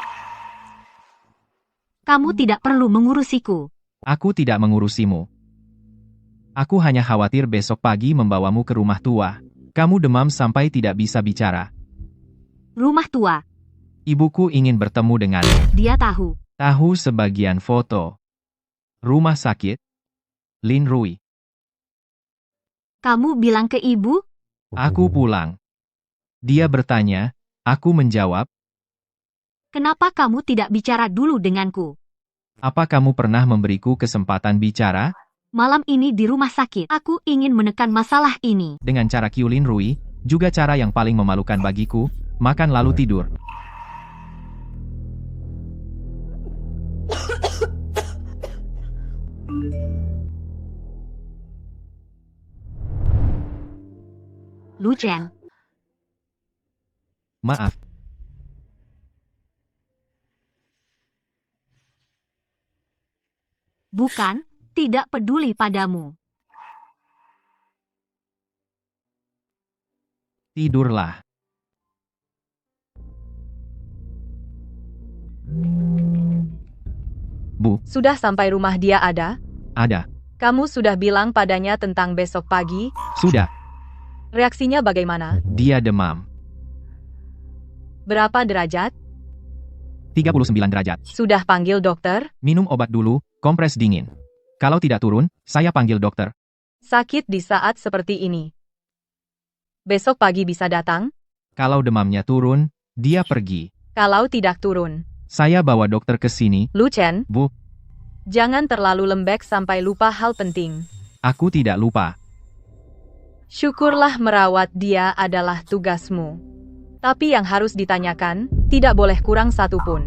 Kamu tidak perlu mengurusiku. Aku tidak mengurusimu. Aku hanya khawatir besok pagi membawamu ke rumah tua. Kamu demam sampai tidak bisa bicara. Rumah tua. Ibuku ingin bertemu dengan. Dia tahu. Tahu sebagian foto. Rumah sakit. Lin Rui. Kamu bilang ke ibu? Aku pulang. Dia bertanya. Aku menjawab. Kenapa kamu tidak bicara dulu denganku? Apa kamu pernah memberiku kesempatan bicara? Malam ini di rumah sakit. Aku ingin menekan masalah ini. Dengan cara Q Lin Rui, juga cara yang paling memalukan bagiku, makan lalu tidur. Lu Chen, Maaf, bukan, tidak peduli padamu. tidurlah. Bu, Sudah sampai rumah dia ada? ada. Kamu sudah bilang padanya tentang besok pagi? Sudah, Reaksinya bagaimana? dia demam. Berapa derajat? 38. 39 derajat. Sudah panggil dokter? Minum obat dulu, kompres dingin. Kalau tidak turun, saya panggil dokter. Sakit di saat seperti ini. Besok pagi bisa datang? Kalau demamnya turun, dia pergi. Kalau tidak turun. Saya bawa dokter ke sini. Lu Chen, Bu, jangan terlalu lembek sampai lupa hal penting. aku tidak lupa. Syukurlah merawat dia adalah tugasmu. Tapi yang harus ditanyakan, tidak boleh kurang satu pun.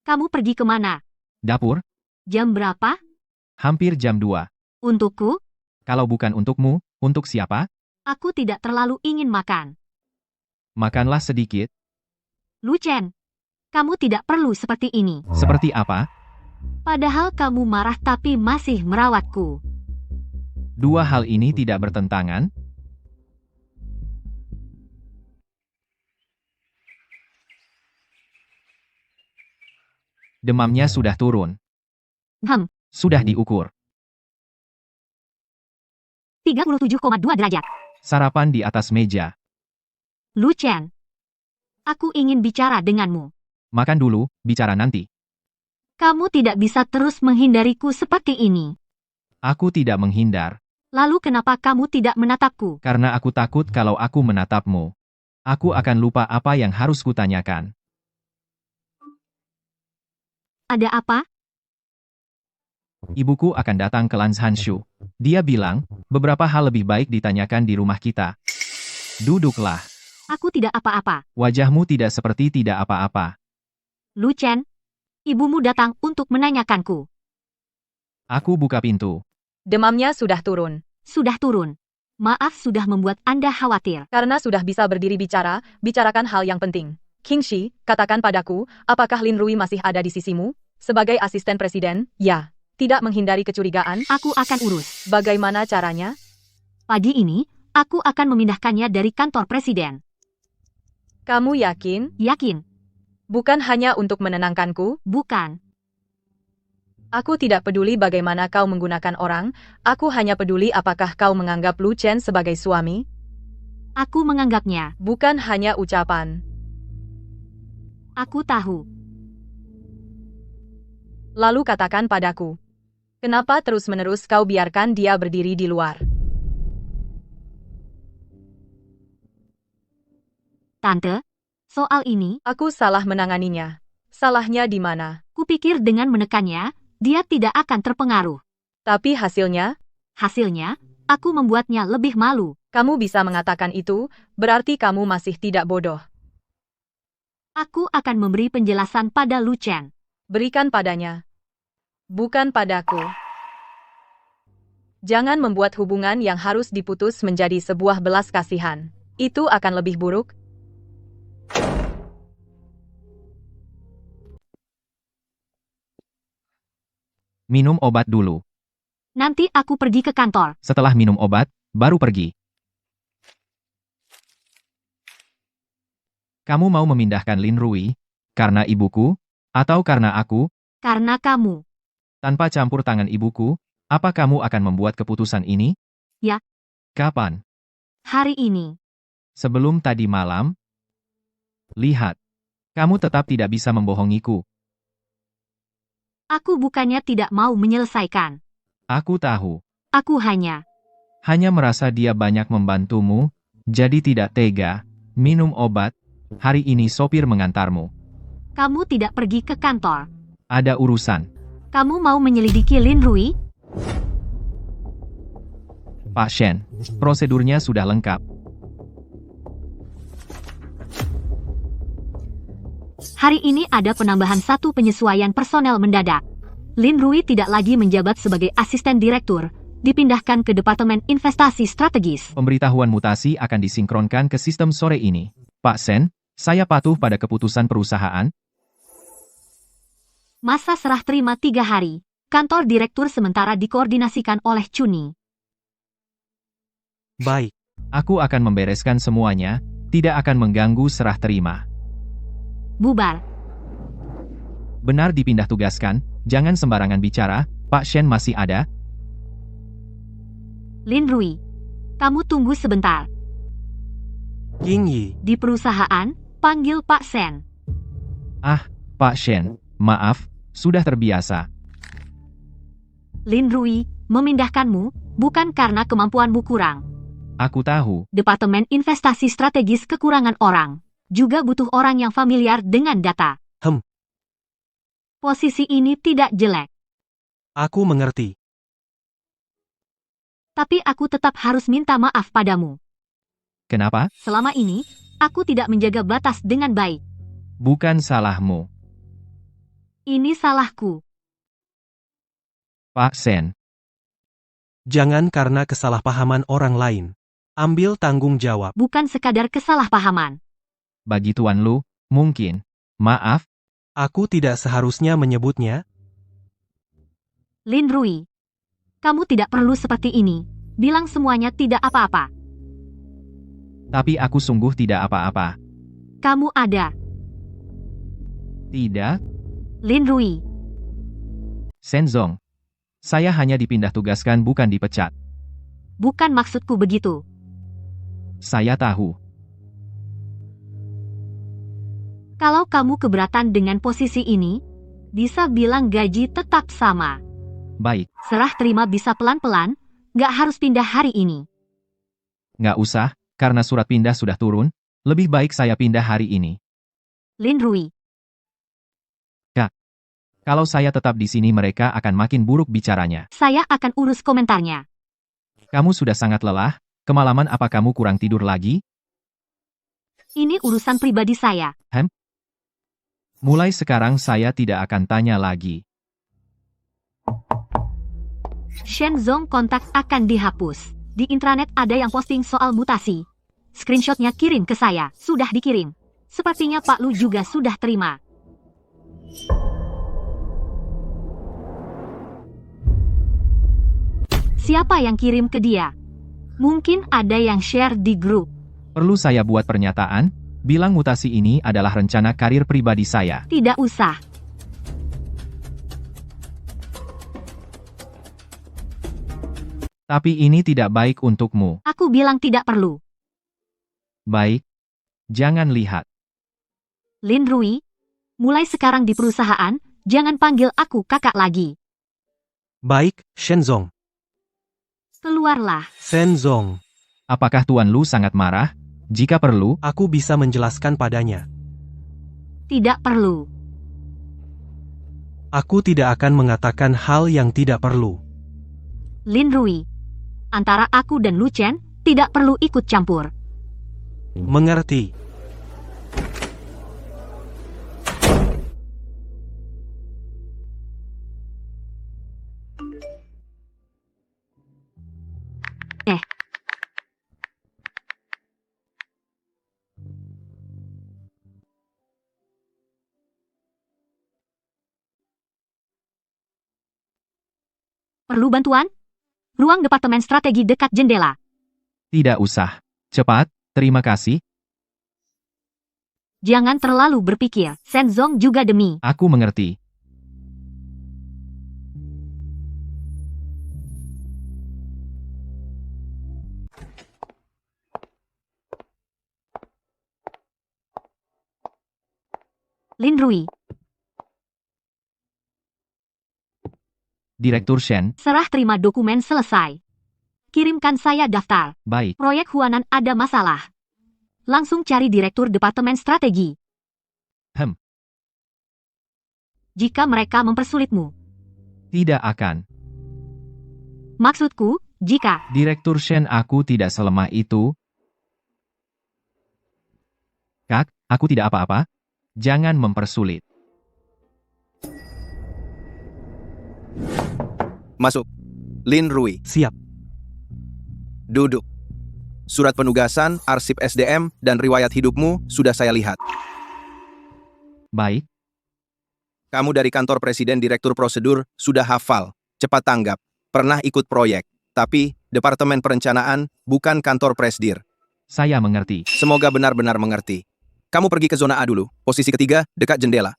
Kamu pergi kemana? Dapur, Jam berapa? hampir jam 2. Untukku? Kalau bukan untukmu, untuk siapa? Aku tidak terlalu ingin makan. Makanlah sedikit. Lu Chen, kamu tidak perlu seperti ini. Seperti apa? Padahal kamu marah tapi masih merawatku. Dua hal ini tidak bertentangan. Demamnya sudah turun. Sudah diukur. 37,2 derajat. Sarapan di atas meja. Lu Chen, aku ingin bicara denganmu. Makan dulu, bicara nanti. Kamu tidak bisa terus menghindariku seperti ini. Aku tidak menghindar. Lalu kenapa kamu tidak menatapku? Karena aku takut kalau aku menatapmu. Aku akan lupa apa yang harus kutanyakan. Ada apa? Ibuku akan datang ke Lanzhanshu. Dia bilang, beberapa hal lebih baik ditanyakan di rumah kita. Duduklah. Aku tidak apa-apa. Wajahmu tidak seperti tidak apa-apa. Lu Chen, ibumu datang untuk menanyakanku. Aku buka pintu. Demamnya sudah turun. Sudah turun. Maaf sudah membuat Anda khawatir. Karena sudah bisa berdiri bicara, bicarakan hal yang penting. King Shi, katakan padaku, apakah Lin Rui masih ada di sisimu? Sebagai asisten presiden, ya. Tidak menghindari kecurigaan. Aku akan urus. Bagaimana caranya? Pagi ini, aku akan memindahkannya dari kantor presiden. Kamu yakin? Yakin? Bukan hanya untuk menenangkanku. Bukan. Aku tidak peduli bagaimana kau menggunakan orang, aku hanya peduli apakah kau menganggap Lu Chen sebagai suami. Aku menganggapnya. Bukan hanya ucapan. Aku tahu. Lalu katakan padaku. Kenapa terus-menerus kau biarkan dia berdiri di luar? Tante, soal ini, Aku salah menanganinya. Salahnya di mana? kupikir dengan menekannya, dia tidak akan terpengaruh. Tapi hasilnya, Hasilnya, aku membuatnya lebih malu. kamu bisa mengatakan itu, berarti kamu masih tidak bodoh. Aku akan memberi penjelasan pada Lu Chen. Berikan padanya. Bukan padaku. Jangan membuat hubungan yang harus diputus menjadi sebuah belas kasihan. Itu akan lebih buruk. Minum obat dulu. Nanti aku pergi ke kantor. Setelah minum obat, baru pergi. Kamu mau memindahkan Lin Rui? Karena ibuku? Atau karena aku? Karena kamu. Tanpa campur tangan ibuku, apa kamu akan membuat keputusan ini? Ya. Kapan? Hari ini. Sebelum tadi malam? Lihat. Kamu tetap tidak bisa membohongiku. Aku bukannya tidak mau menyelesaikan. Aku tahu. Aku hanya Merasa dia banyak membantumu, jadi tidak tega. Minum obat. Hari ini sopir mengantarmu. kamu tidak pergi ke kantor. Ada urusan. Kamu mau menyelidiki Lin Rui? Pak Shen, prosedurnya sudah lengkap. Hari ini ada penambahan satu penyesuaian personel mendadak. Lin Rui tidak lagi menjabat sebagai asisten direktur, dipindahkan ke Departemen Investasi Strategis. Pemberitahuan mutasi akan disinkronkan ke sistem sore ini. Pak Shen, saya patuh pada keputusan perusahaan. Masa serah terima 3 hari. Kantor direktur sementara dikoordinasikan oleh Chuni. Baik. Aku akan membereskan semuanya, tidak akan mengganggu serah terima. Bubar. Benar dipindah tugaskan, jangan sembarangan bicara, Pak Shen masih ada? Lin Rui. Kamu tunggu sebentar. King Yi. Di perusahaan, panggil Pak Sen. Pak Shen, maaf, sudah terbiasa. Lin Rui, memindahkanmu, bukan karena kemampuanmu kurang. Aku tahu, Departemen Investasi Strategis kekurangan orang. Juga butuh orang yang familiar dengan data. Posisi ini tidak jelek, Aku mengerti. tapi aku tetap harus minta maaf padamu. kenapa? Selama ini, aku tidak menjaga batas dengan baik. Bukan salahmu. Ini salahku. Pak Shen, Jangan karena kesalahpahaman orang lain. Ambil tanggung jawab. Bukan sekadar kesalahpahaman. bagi Tuan Lu, mungkin. Maaf, Aku tidak seharusnya menyebutnya. Lin Rui, kamu tidak perlu seperti ini. Bilang semuanya tidak apa-apa. tapi aku sungguh tidak apa-apa. Kamu ada. Tidak, Lin Rui, Shenzong. Saya hanya dipindah tugaskan bukan dipecat. bukan maksudku begitu. Saya tahu. Kalau kamu keberatan dengan posisi ini, bisa bilang gaji tetap sama. Baik, Serah terima bisa pelan-pelan, nggak harus pindah hari ini. nggak usah, karena surat pindah sudah turun. Lebih baik saya pindah hari ini. Lin Rui, Kalau saya tetap di sini mereka akan makin buruk bicaranya. saya akan urus komentarnya. Kamu sudah sangat lelah, kemalaman apa kamu kurang tidur lagi? Ini urusan pribadi saya. Mulai sekarang saya tidak akan tanya lagi. Shenzong kontak akan dihapus. Di intranet ada yang posting soal mutasi. Screenshotnya kirim ke saya. Sudah dikirim. Sepertinya Pak Lu juga sudah terima. Siapa yang kirim ke dia? Mungkin ada yang share di grup. Perlu saya buat pernyataan? Bilang mutasi ini adalah rencana karir pribadi saya. Tidak usah. Tapi ini tidak baik untukmu. Aku bilang tidak perlu. Baik. Jangan lihat. Lin Rui, mulai sekarang di perusahaan, jangan panggil aku kakak lagi. Baik, Shenzong. Keluarlah. Shenzong. Apakah Tuan Lu sangat marah? Jika perlu, Aku bisa menjelaskan padanya. Tidak perlu. Aku tidak akan mengatakan hal yang tidak perlu. Lin Rui. Antara aku dan Lu Chen, tidak perlu ikut campur. Mengerti. Perlu bantuan? Ruang Departemen Strategi dekat jendela. tidak usah. Cepat, terima kasih. Jangan terlalu berpikir. Shenzong juga demi. Aku mengerti. Lin Rui. Direktur Shen, Serah terima dokumen selesai. Kirimkan saya daftar. baik. Proyek Huanan ada masalah. Langsung cari Direktur Departemen Strategi. Hem. Jika mereka mempersulitmu. Tidak akan. Maksudku, jika. Direktur Shen aku tidak selemah itu. Kak, aku tidak apa-apa. Jangan mempersulit. Masuk. Lin Rui. Siap. Duduk. Surat penugasan, arsip SDM, dan riwayat hidupmu sudah saya lihat. Baik, Kamu dari kantor presiden direktur prosedur sudah hafal. Cepat tanggap. Pernah ikut proyek. Tapi, Departemen Perencanaan bukan kantor presdir. saya mengerti. Semoga benar-benar mengerti. Kamu pergi ke zona A dulu. Posisi ketiga, dekat jendela.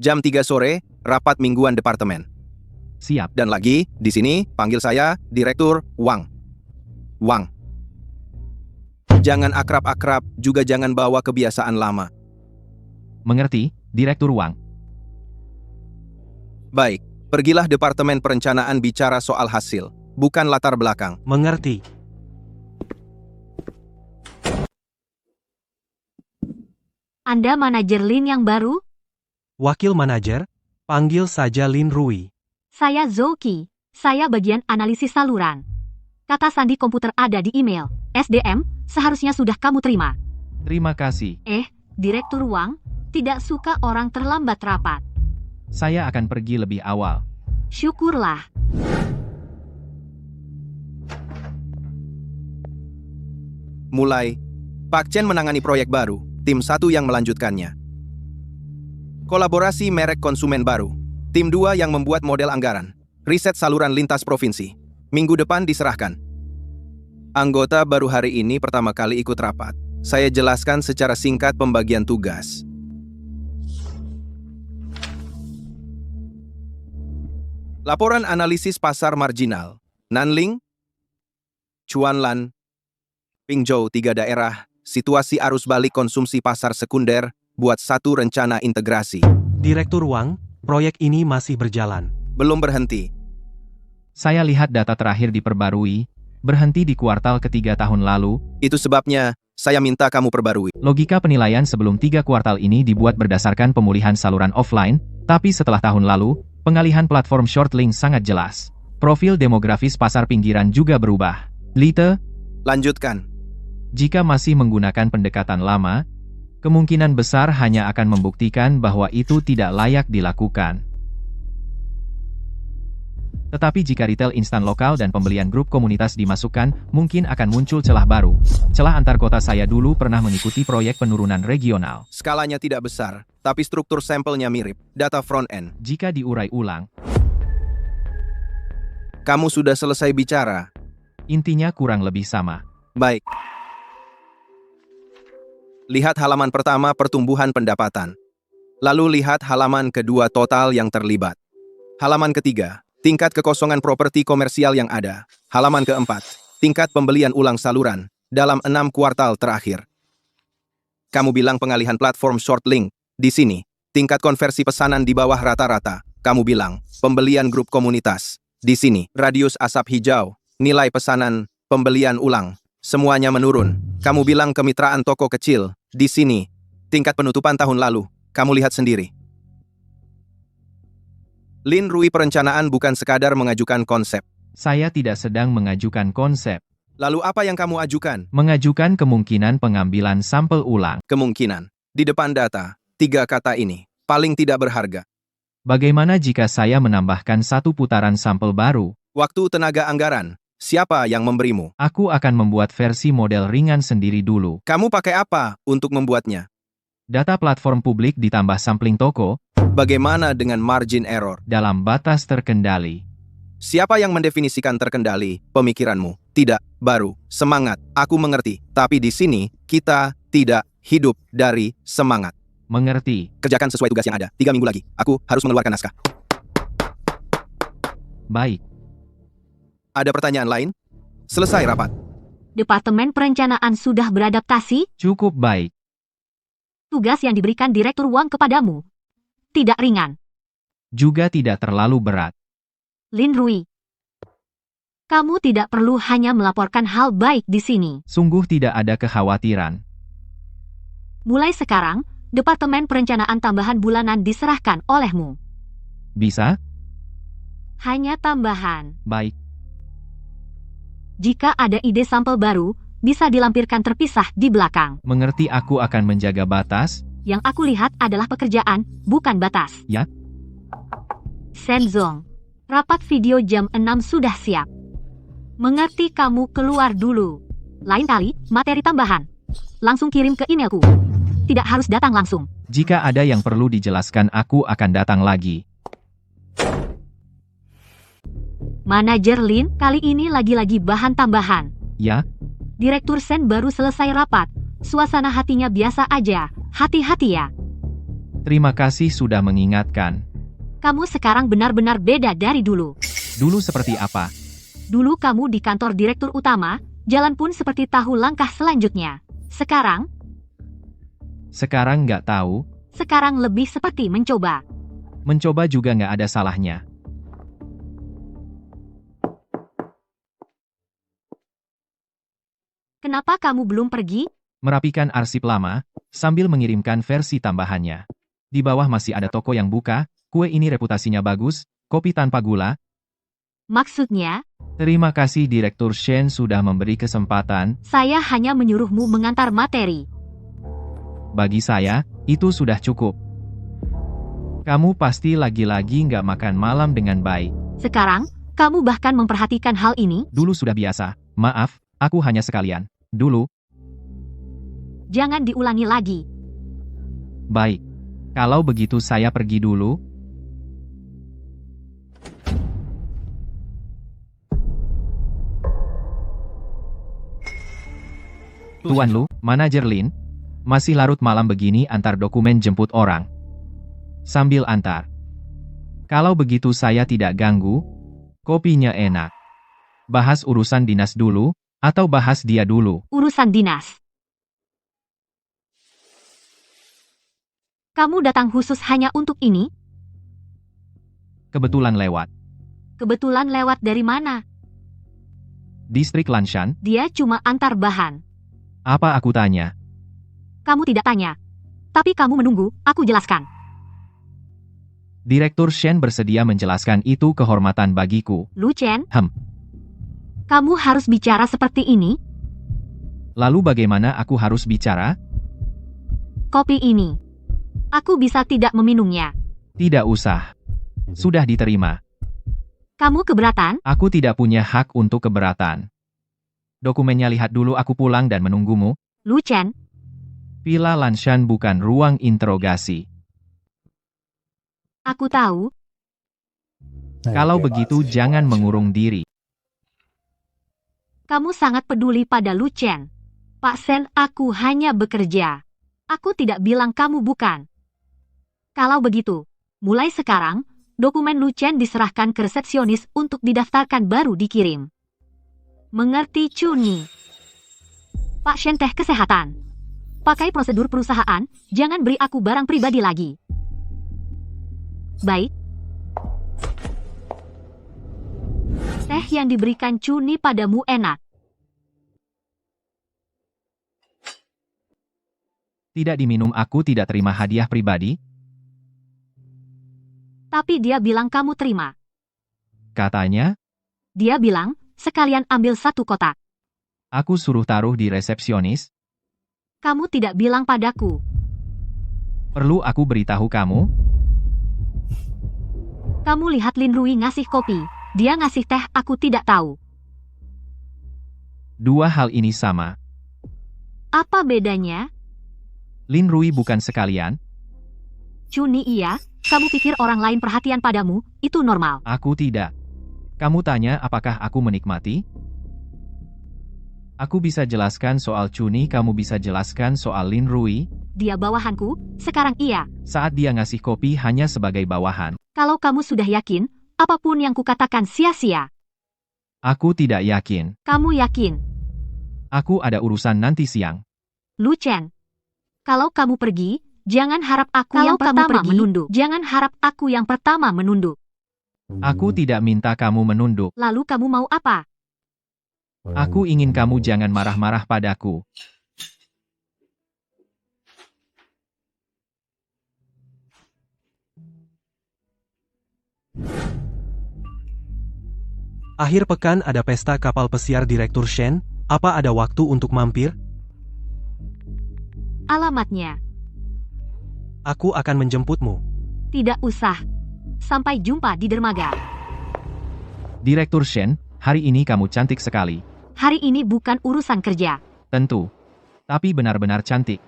Jam 3 sore, rapat mingguan departemen. Siap. Dan lagi, di sini, panggil saya Direktur Wang. Wang. Jangan akrab-akrab, juga jangan bawa kebiasaan lama. Mengerti, Direktur Wang? Baik, pergilah Departemen Perencanaan bicara soal hasil, bukan latar belakang. Mengerti. Anda manajer Lin yang baru? Wakil manajer, panggil saja Lin Rui. Saya Zouki. Saya bagian analisis saluran. Kata sandi komputer ada di email. SDM, seharusnya sudah kamu terima. Terima kasih. Direktur Wang, tidak suka orang terlambat rapat. Saya akan pergi lebih awal. Syukurlah. Mulai, Pak Chen menangani proyek baru, tim 1 yang melanjutkannya. Kolaborasi merek konsumen baru, tim 2 yang membuat model anggaran, riset saluran lintas provinsi. Minggu depan diserahkan. Anggota baru hari ini pertama kali ikut rapat. Saya jelaskan secara singkat pembagian tugas. Laporan analisis pasar marginal. Nanling, Chuanlan, Pingzhou 3 daerah, situasi arus balik konsumsi pasar sekunder, buat satu rencana integrasi. Direktur Wang, proyek ini masih berjalan. Belum berhenti. Saya lihat data terakhir diperbarui, berhenti di kuartal ketiga tahun lalu. Itu sebabnya, saya minta kamu perbarui. Logika penilaian sebelum 3 kuartal ini dibuat berdasarkan pemulihan saluran offline, tapi setelah tahun lalu, pengalihan platform short link sangat jelas. Profil demografis pasar pinggiran juga berubah. Lite, Lanjutkan. jika masih menggunakan pendekatan lama, kemungkinan besar hanya akan membuktikan bahwa itu tidak layak dilakukan. Tetapi jika retail instan lokal dan pembelian grup komunitas dimasukkan, mungkin akan muncul celah baru. Celah antar kota. Saya dulu pernah mengikuti proyek penurunan regional. Skalanya tidak besar, tapi struktur sampelnya mirip. Data front-end. Jika diurai ulang, Kamu sudah selesai bicara. intinya kurang lebih sama. Baik. Lihat halaman pertama pertumbuhan pendapatan. Lalu lihat halaman kedua total yang terlibat. Halaman ketiga, tingkat kekosongan properti komersial yang ada. Halaman keempat, tingkat pembelian ulang saluran dalam 6 kuartal terakhir. Kamu bilang pengalihan platform short link. Di sini, tingkat konversi pesanan di bawah rata-rata. Kamu bilang pembelian grup komunitas. Di sini, radius asap hijau, nilai pesanan, pembelian ulang, semuanya menurun. Kamu bilang kemitraan toko kecil. Di sini, tingkat penutupan tahun lalu. Kamu lihat sendiri. Lin Rui perencanaan bukan sekadar mengajukan konsep. Saya tidak sedang mengajukan konsep. Lalu apa yang kamu ajukan? Mengajukan kemungkinan pengambilan sampel ulang. Kemungkinan. Di depan data, 3 kata ini, paling tidak berharga. Bagaimana jika saya menambahkan 1 putaran sampel baru? Waktu, tenaga, anggaran. Siapa yang memberimu? Aku akan membuat versi model ringan sendiri dulu. Kamu pakai apa untuk membuatnya? Data platform publik ditambah sampling toko, Bagaimana dengan margin error? dalam batas terkendali. Siapa yang mendefinisikan terkendali? Pemikiranmu. Tidak, baru, semangat. Aku mengerti. Tapi di sini, kita tidak hidup dari semangat. Mengerti. Kerjakan sesuai tugas yang ada. 3 minggu lagi. Aku harus mengeluarkan naskah. Baik. Ada pertanyaan lain? Selesai rapat. Departemen Perencanaan sudah beradaptasi? Cukup baik. Tugas yang diberikan Direktur Wang kepadamu tidak ringan. Juga tidak terlalu berat. Lin Rui, kamu tidak perlu hanya melaporkan hal baik di sini. Sungguh tidak ada kekhawatiran. Mulai sekarang, Departemen Perencanaan tambahan bulanan diserahkan olehmu. Bisa? Hanya tambahan. Baik. Jika ada ide sampel baru, bisa dilampirkan terpisah di belakang. Mengerti, aku akan menjaga batas. Yang aku lihat adalah pekerjaan, bukan batas. Ya. Shenzong, rapat video jam 6 sudah siap. Mengerti, kamu keluar dulu. Lain kali, materi tambahan. Langsung kirim ke emailku. Tidak harus datang langsung. Jika ada yang perlu dijelaskan, aku akan datang lagi. Manajer Lin, kali ini lagi-lagi bahan tambahan. Ya, Direktur Sen baru selesai rapat. Suasana hatinya biasa aja. Hati-hati ya. terima kasih sudah mengingatkan. Kamu sekarang benar-benar beda dari dulu. Dulu seperti apa? Dulu kamu di kantor direktur utama, jalan pun seperti tahu langkah selanjutnya. Sekarang Sekarang nggak tahu. Sekarang lebih seperti mencoba. Mencoba juga nggak ada salahnya. Kenapa kamu belum pergi? Merapikan arsip lama, sambil mengirimkan versi tambahannya. Di bawah masih ada toko yang buka, kue ini reputasinya bagus, kopi tanpa gula. Maksudnya, Terima kasih Direktur Shen sudah memberi kesempatan. saya hanya menyuruhmu mengantar materi. Bagi saya, itu sudah cukup. Kamu pasti lagi-lagi nggak makan malam dengan baik. Sekarang, kamu bahkan memperhatikan hal ini? Dulu sudah biasa. Maaf, aku hanya sekalian. Dulu, Jangan diulangi lagi. baik. Kalau begitu saya pergi dulu. Tuan Lu, Manajer Lin, masih larut malam begini antar dokumen jemput orang. Sambil antar. Kalau begitu saya tidak ganggu, kopinya enak. Bahas urusan dinas dulu, atau bahas dia dulu? Urusan dinas. Kamu datang khusus hanya untuk ini? Kebetulan lewat. Kebetulan lewat dari mana? Distrik Lanshan, Dia cuma antar bahan. apa aku tanya? Kamu tidak tanya. Tapi kamu menunggu, aku jelaskan. Direktur Shen bersedia menjelaskan itu kehormatan bagiku. Lu Chen? Hem. Kamu harus bicara seperti ini? Lalu bagaimana aku harus bicara? Kopi ini. Aku bisa tidak meminumnya. Tidak usah. Sudah diterima. Kamu keberatan? Aku tidak punya hak untuk keberatan. Dokumennya lihat dulu, aku pulang dan menunggumu. Lu Chen? Villa Lanshan bukan ruang interogasi. Aku tahu. Kalau begitu jangan mengurung diri. Kamu sangat peduli pada Lu Chen. Pak Sen, aku hanya bekerja. Aku tidak bilang kamu bukan. Kalau begitu, mulai sekarang, dokumen Lu Chen diserahkan ke resepsionis untuk didaftarkan baru dikirim. Mengerti, Chuni? Pak Shen, teh kesehatan. Pakai prosedur perusahaan, jangan beri aku barang pribadi lagi. Baik. Teh yang diberikan Chuni padamu enak. Tidak diminum, aku tidak terima hadiah pribadi. Tapi dia bilang kamu terima. Katanya, Dia bilang, sekalian ambil 1 kotak. aku suruh taruh di resepsionis. Kamu tidak bilang padaku. Perlu aku beritahu kamu? Kamu lihat Lin Rui ngasih kopi. Dia ngasih teh, aku tidak tahu. Dua hal ini sama. Apa bedanya? Lin Rui bukan sekalian. Chuni, iya. Kamu pikir orang lain perhatian padamu, itu normal. Aku tidak. Kamu tanya apakah aku menikmati? Aku bisa jelaskan soal Chuni, kamu bisa jelaskan soal Lin Rui. Dia bawahanku, sekarang iya. Saat dia ngasih kopi hanya sebagai bawahan. Kalau kamu sudah yakin, apapun yang kukatakan sia-sia. Aku tidak yakin. Kamu yakin? Aku ada urusan nanti siang. Lu Chen. Kalau kamu pergi, jangan harap aku yang pertama menunduk. Jangan harap aku yang pertama menunduk. Aku tidak minta kamu menunduk. Lalu kamu mau apa? Aku ingin kamu jangan marah-marah padaku. Akhir pekan ada pesta kapal pesiar Direktur Shen, apa ada waktu untuk mampir? Alamatnya. Aku akan menjemputmu. Tidak usah. Sampai jumpa di dermaga. Direktur Shen, hari ini kamu cantik sekali. Hari ini bukan urusan kerja. Tentu. Tapi benar-benar cantik.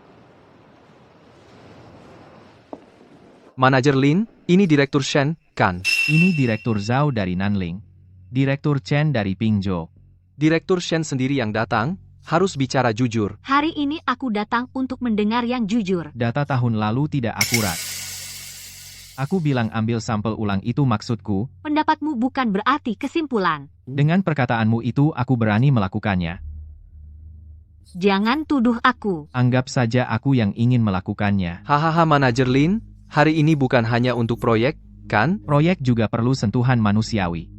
Manajer Lin, ini Direktur Shen, kan? Ini Direktur Zhao dari Nanling. Direktur Chen dari Pingzhou. Direktur Shen sendiri yang datang, harus bicara jujur. Hari ini aku datang untuk mendengar yang jujur. Data tahun lalu tidak akurat. Aku bilang ambil sampel ulang, itu maksudku. Pendapatmu bukan berarti kesimpulan. Dengan perkataanmu itu aku berani melakukannya. Jangan tuduh aku. Anggap saja aku yang ingin melakukannya. Hahaha Manajer Lin, hari ini bukan hanya untuk proyek, kan? Proyek juga perlu sentuhan manusiawi.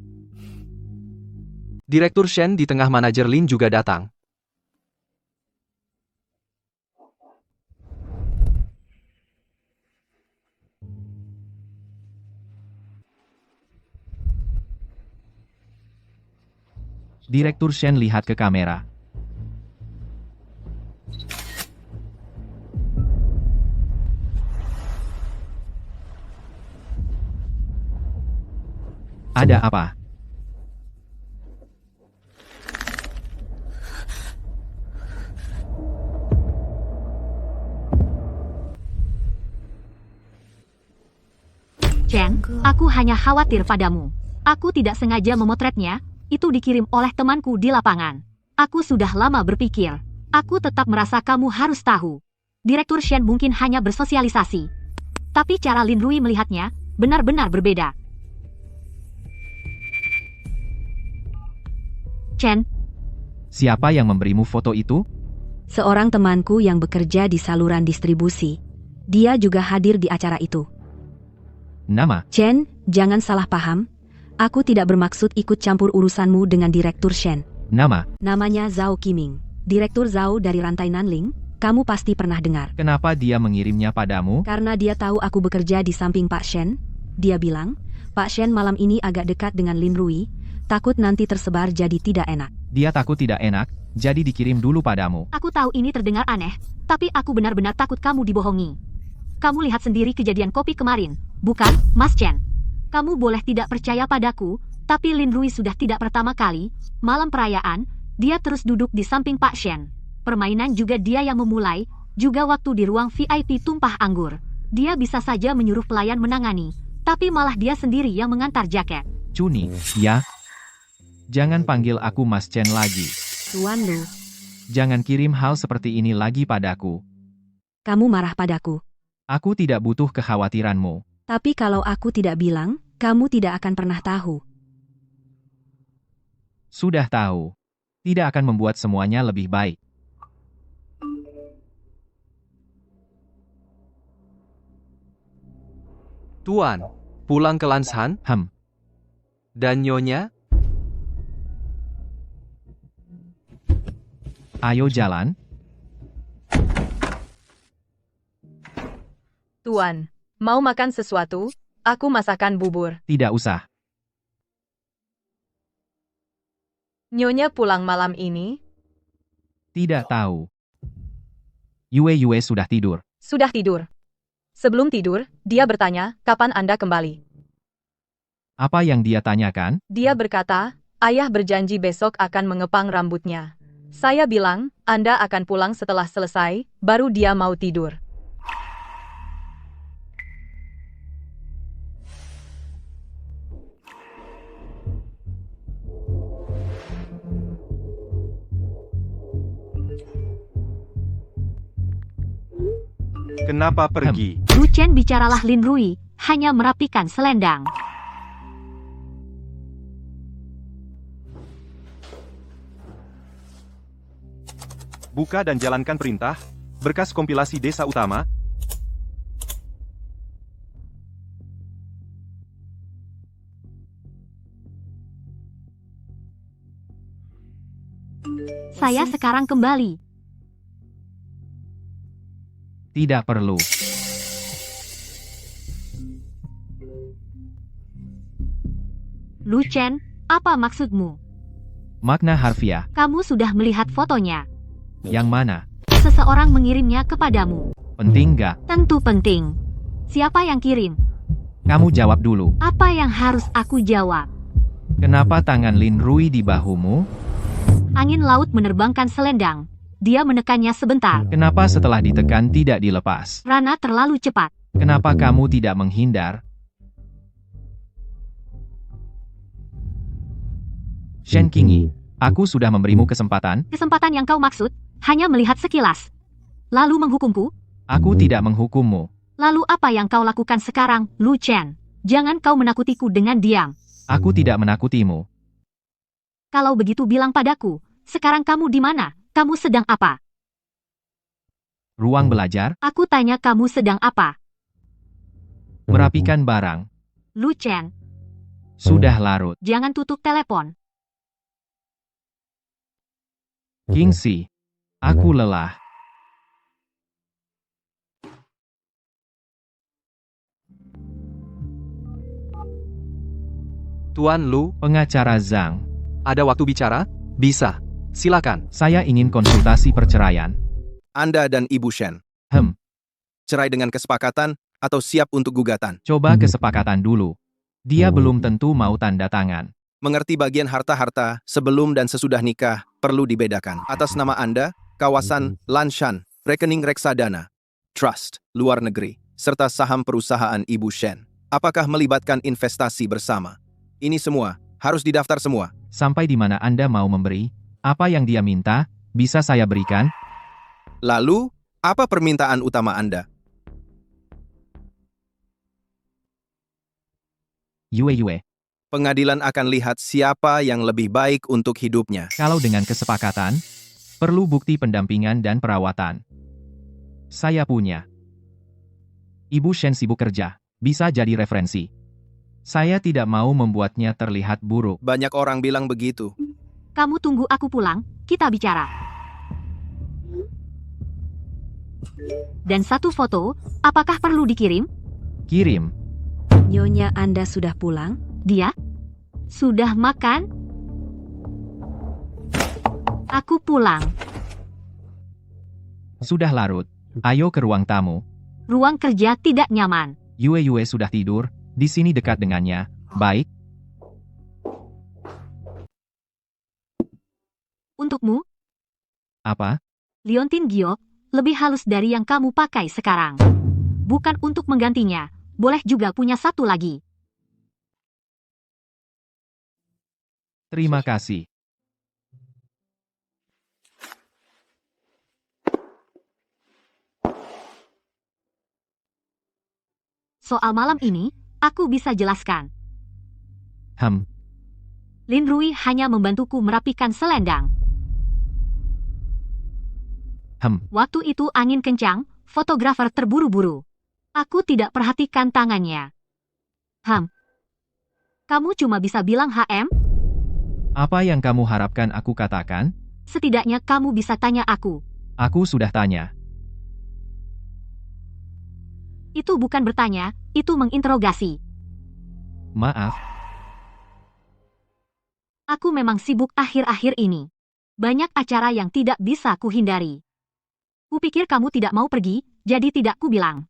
Direktur Shen di tengah Manajer Lin juga datang. Direktur Shen lihat ke kamera. Ada apa? Chen, aku hanya khawatir padamu. Aku tidak sengaja memotretnya, itu dikirim oleh temanku di lapangan. Aku sudah lama berpikir. Aku tetap merasa kamu harus tahu. Direktur Shen mungkin hanya bersosialisasi. Tapi cara Lin Rui melihatnya, benar-benar berbeda. Chen, Siapa yang memberimu foto itu? Seorang temanku yang bekerja di saluran distribusi. Dia juga hadir di acara itu. Nama? Chen, jangan salah paham. Aku tidak bermaksud ikut campur urusanmu dengan Direktur Shen. Nama? Namanya Zhao Qiming. Direktur Zhao dari rantai Nanling. Kamu pasti pernah dengar. Kenapa dia mengirimnya padamu? Karena dia tahu aku bekerja di samping Pak Shen. Dia bilang, Pak Shen malam ini agak dekat dengan Lin Rui. Takut nanti tersebar jadi tidak enak. Dia takut tidak enak, jadi dikirim dulu padamu. aku tahu ini terdengar aneh, tapi aku benar-benar takut kamu dibohongi. Kamu lihat sendiri kejadian kopi kemarin, bukan, Mas Chen? Kamu boleh tidak percaya padaku, tapi Lin Rui sudah tidak pertama kali, malam perayaan, dia terus duduk di samping Pak Shen. Permainan juga dia yang memulai, juga waktu di ruang VIP tumpah anggur. Dia bisa saja menyuruh pelayan menangani, tapi malah dia sendiri yang mengantar jaket. Cuni, ya? Jangan panggil aku Mas Chen lagi. Tuan Lu, Jangan kirim hal seperti ini lagi padaku. kamu marah padaku. Aku tidak butuh kekhawatiranmu. Tapi kalau aku tidak bilang, kamu tidak akan pernah tahu. Sudah tahu. Tidak akan membuat semuanya lebih baik. Tuan, pulang ke Lanshan, dan Nyonya? Ayo jalan. Tuan, mau makan sesuatu? Aku masakan bubur. Tidak usah. Nyonya pulang malam ini? Tidak tahu. Yue sudah tidur. Sudah tidur. Sebelum tidur, dia bertanya, kapan Anda kembali? Apa yang dia tanyakan? Dia berkata, ayah berjanji besok akan mengepang rambutnya. Saya bilang, Anda akan pulang setelah selesai, baru dia mau tidur. Kenapa pergi? Lu Chen bicaralah Lin Rui, hanya merapikan selendang. Buka dan jalankan perintah. Berkas kompilasi desa utama. Saya sekarang kembali. Tidak perlu. Lu Chen, apa maksudmu? Makna harfiah. Kamu sudah melihat fotonya. Yang mana? Seseorang mengirimnya kepadamu. Penting gak? Tentu penting. Siapa yang kirim? Kamu jawab dulu. Apa yang harus aku jawab? Kenapa tangan Lin Rui di bahumu? Angin laut menerbangkan selendang. Dia menekannya sebentar. Kenapa setelah ditekan tidak dilepas? Rana terlalu cepat. Kenapa kamu tidak menghindar? Shen Qingyi, aku sudah memberimu kesempatan. Kesempatan yang kau maksud, hanya melihat sekilas. Lalu menghukumku? Aku tidak menghukummu. Lalu apa yang kau lakukan sekarang, Lu Chen? Jangan kau menakutiku dengan diam. Aku tidak menakutimu. Kalau begitu bilang padaku, sekarang kamu di mana? kamu sedang apa? Ruang belajar, Aku tanya kamu sedang apa? merapikan barang. Lu Chen, Sudah larut. jangan tutup telepon. Kingxi, aku lelah. Tuan Lu, Pengacara Zhang, ada waktu bicara? Bisa. Silakan. saya ingin konsultasi perceraian. Anda dan Ibu Shen. Cerai dengan kesepakatan atau siap untuk gugatan? Coba kesepakatan dulu. Dia belum tentu mau tanda tangan. Mengerti bagian harta-harta sebelum dan sesudah nikah perlu dibedakan. Atas nama Anda, kawasan Lanshan, rekening reksadana, trust, luar negeri, serta saham perusahaan Ibu Shen. Apakah melibatkan investasi bersama? Ini semua harus didaftar semua. Sampai di mana Anda mau memberi? Apa yang dia minta, bisa saya berikan? Lalu, apa permintaan utama Anda? Yue. Pengadilan akan lihat siapa yang lebih baik untuk hidupnya. Kalau dengan kesepakatan, perlu bukti pendampingan dan perawatan. Saya punya. Ibu Shen sibuk kerja, bisa jadi referensi. Saya tidak mau membuatnya terlihat buruk. Banyak orang bilang begitu. Kamu tunggu aku pulang, kita bicara. Dan satu foto, apakah perlu dikirim? Kirim. Nyonya Anda sudah pulang? Dia? Sudah makan? Aku pulang. Sudah larut. Ayo ke ruang tamu. Ruang kerja tidak nyaman. Yue sudah tidur, di sini dekat dengannya. Baik, Untukmu, apa? Liontin Giok, lebih halus dari yang kamu pakai sekarang. Bukan untuk menggantinya, boleh juga punya satu lagi. Terima kasih. Soal malam ini, aku bisa jelaskan. Lin Rui hanya membantuku merapikan selendang. Waktu itu angin kencang, fotografer terburu-buru. Aku tidak perhatikan tangannya. Kamu cuma bisa bilang HM? Apa yang kamu harapkan aku katakan? Setidaknya kamu bisa tanya aku. Aku sudah tanya. Itu bukan bertanya, itu menginterogasi. Maaf, Aku memang sibuk akhir-akhir ini. Banyak acara yang tidak bisa kuhindari. Kupikir kamu tidak mau pergi, jadi tidak kubilang.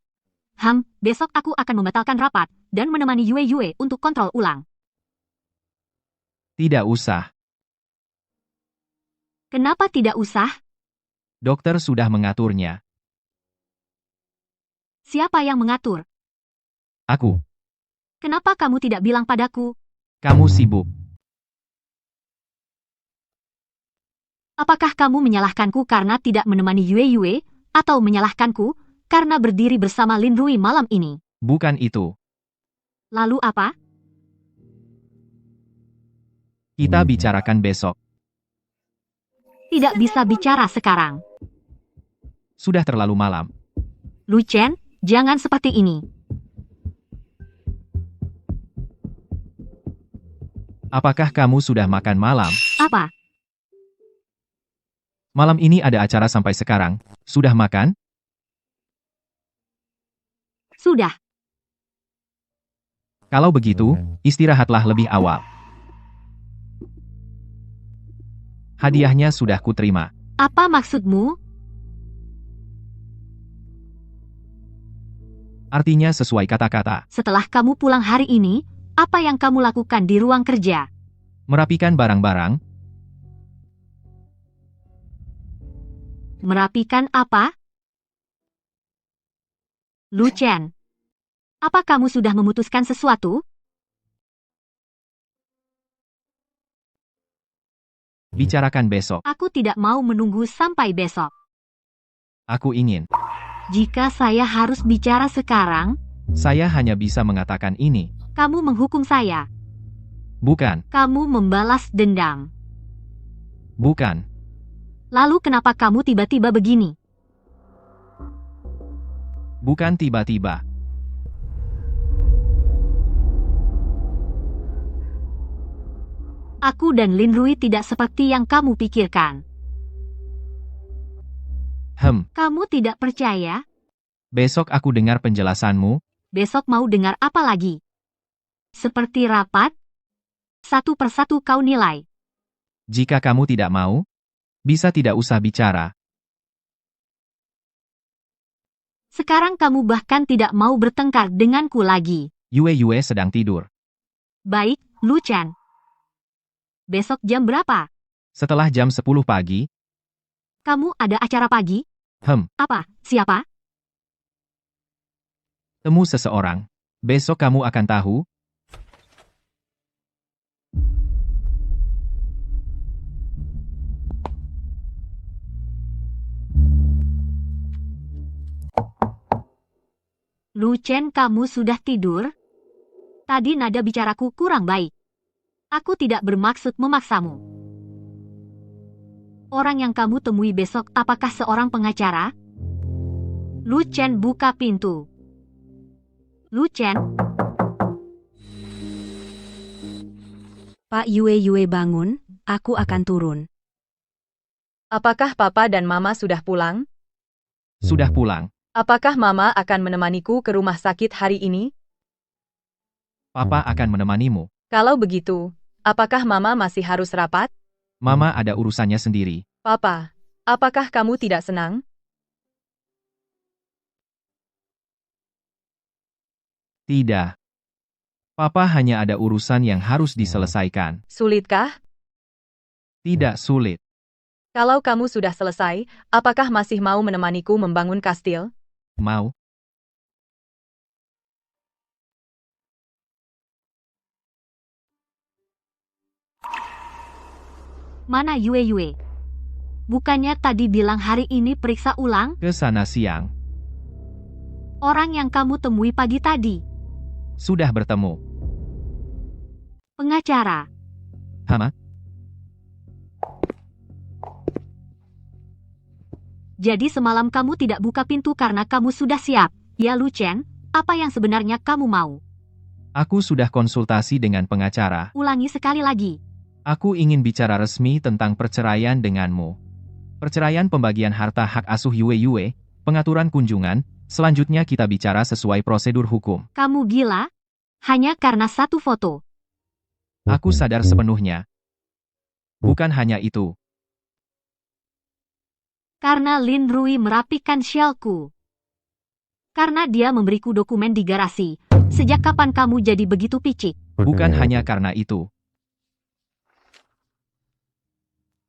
Besok aku akan membatalkan rapat, dan menemani Yue untuk kontrol ulang. tidak usah. Kenapa tidak usah? Dokter sudah mengaturnya. Siapa yang mengatur? Aku. Kenapa kamu tidak bilang padaku? Kamu sibuk. Apakah kamu menyalahkanku karena tidak menemani Yue, atau menyalahkanku karena berdiri bersama Lin Rui malam ini? Bukan itu. Lalu apa? Kita bicarakan besok. Tidak bisa bicara sekarang. Sudah terlalu malam. Lu Chen, jangan seperti ini. Apakah kamu sudah makan malam? Apa? Malam ini ada acara sampai sekarang. Sudah makan? Sudah. Kalau begitu, istirahatlah lebih awal. Hadiahnya sudah kuterima. Apa maksudmu? Artinya sesuai kata-kata. Setelah kamu pulang hari ini, apa yang kamu lakukan di ruang kerja? Merapikan barang-barang. Merapikan apa? Lu Chen, apa kamu sudah memutuskan sesuatu? Bicarakan besok. Aku tidak mau menunggu sampai besok. Aku ingin. Jika saya harus bicara sekarang, Saya hanya bisa mengatakan ini. kamu menghukum saya. Bukan. Kamu membalas dendam. Bukan. Lalu kenapa kamu tiba-tiba begini? Bukan tiba-tiba. Aku dan Lin Rui tidak seperti yang kamu pikirkan. Kamu tidak percaya? Besok aku dengar penjelasanmu. Besok mau dengar apa lagi? Seperti rapat? Satu persatu kau nilai. Jika kamu tidak mau, bisa tidak usah bicara. Sekarang kamu bahkan tidak mau bertengkar denganku lagi. Yue sedang tidur. Baik, Lu Chen. Besok jam berapa? Setelah jam 10 pagi, Kamu ada acara pagi? Apa? Siapa? temu seseorang. Besok kamu akan tahu. Lu Chen, kamu sudah tidur? Tadi nada bicaraku kurang baik. Aku tidak bermaksud memaksamu. Orang yang kamu temui besok apakah seorang pengacara? Lu Chen buka pintu. Lu Chen, Pak Yue bangun, aku akan turun. Apakah Papa dan Mama sudah pulang? Sudah pulang. Apakah Mama akan menemaniku ke rumah sakit hari ini? Papa akan menemanimu. Kalau begitu, apakah Mama masih harus rapat? Mama ada urusannya sendiri. Papa, apakah kamu tidak senang? Tidak. Papa hanya ada urusan yang harus diselesaikan. Sulitkah? Tidak sulit. Kalau kamu sudah selesai, apakah masih mau menemaniku membangun kastil? Mau? mana Yue? Bukannya tadi bilang hari ini periksa ulang? Ke sana siang. Orang yang kamu temui pagi tadi. Sudah bertemu. Pengacara. Hama? Jadi semalam kamu tidak buka pintu karena kamu sudah siap. Ya Lu Chen, apa yang sebenarnya kamu mau? Aku sudah konsultasi dengan pengacara. Ulangi sekali lagi. Aku ingin bicara resmi tentang perceraian denganmu. Perceraian pembagian harta hak asuh Yue, pengaturan kunjungan, selanjutnya kita bicara sesuai prosedur hukum. Kamu gila? Hanya karena satu foto. Aku sadar sepenuhnya. Bukan hanya itu. Karena Lin Rui merapikan shellku. Karena dia memberiku dokumen di garasi. Sejak kapan kamu jadi begitu picik? Bukan hanya karena itu.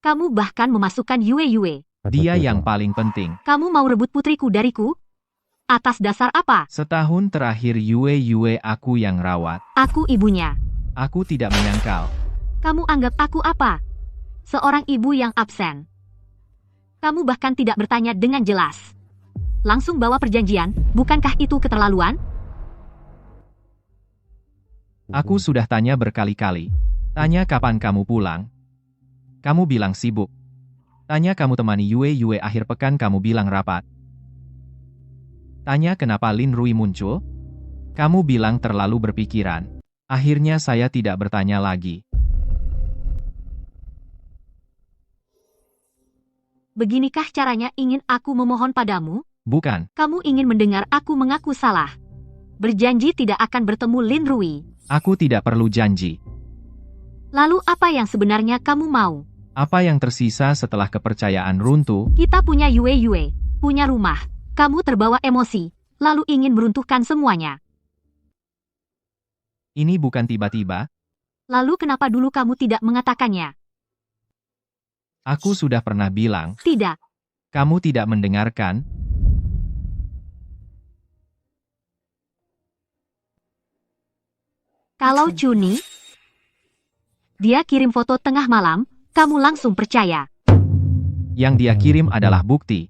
Kamu bahkan memasukkan Yue. Dia yang paling penting. Kamu mau rebut putriku dariku? Atas dasar apa? Setahun terakhir Yue aku yang rawat. Aku ibunya. Aku tidak menyangkal. Kamu anggap aku apa? Seorang ibu yang absen. Kamu bahkan tidak bertanya dengan jelas. Langsung bawa perjanjian, bukankah itu keterlaluan? Aku sudah tanya berkali-kali. Tanya kapan kamu pulang. Kamu bilang sibuk. Tanya kamu temani Yue akhir pekan, kamu bilang rapat. Tanya kenapa Lin Rui muncul. Kamu bilang terlalu berpikiran. Akhirnya saya tidak bertanya lagi. Beginikah caranya ingin aku memohon padamu? Bukan. Kamu ingin mendengar aku mengaku salah. Berjanji tidak akan bertemu Lin Rui. Aku tidak perlu janji. Lalu apa yang sebenarnya kamu mau? Apa yang tersisa setelah kepercayaan runtuh? Kita punya Yue, punya rumah. Kamu terbawa emosi, lalu ingin meruntuhkan semuanya. Ini bukan tiba-tiba. Lalu kenapa dulu kamu tidak mengatakannya? Aku sudah pernah bilang. Tidak. Kamu tidak mendengarkan. Kalau Chuni, dia kirim foto tengah malam, kamu langsung percaya. Yang dia kirim adalah bukti.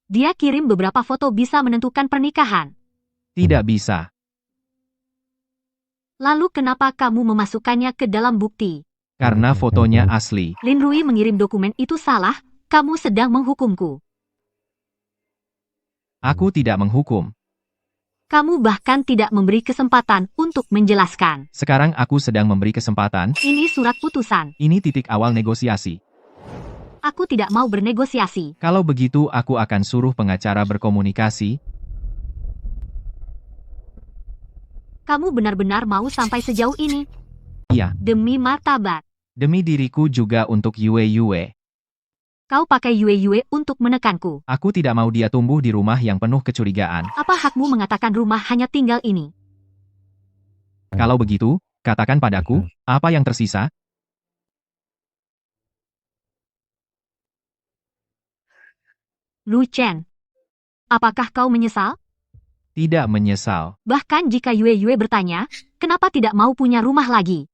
Dia kirim beberapa foto bisa menentukan pernikahan. Tidak bisa. Lalu kenapa kamu memasukkannya ke dalam bukti? Karena fotonya asli. Lin Rui mengirim dokumen itu salah, kamu sedang menghukumku. Aku tidak menghukum. Kamu bahkan tidak memberi kesempatan untuk menjelaskan. Sekarang aku sedang memberi kesempatan. Ini surat putusan. Ini titik awal negosiasi. Aku tidak mau bernegosiasi. Kalau begitu aku akan suruh pengacara berkomunikasi. Kamu benar-benar mau sampai sejauh ini? Iya. Demi martabat. Demi diriku juga untuk Yue. Kau pakai Yue untuk menekanku. Aku tidak mau dia tumbuh di rumah yang penuh kecurigaan. Apa hakmu mengatakan rumah hanya tinggal ini? Kalau begitu, katakan padaku, apa yang tersisa? Lu Chen. Apakah kau menyesal? Tidak menyesal. Bahkan jika Yue bertanya, kenapa tidak mau punya rumah lagi?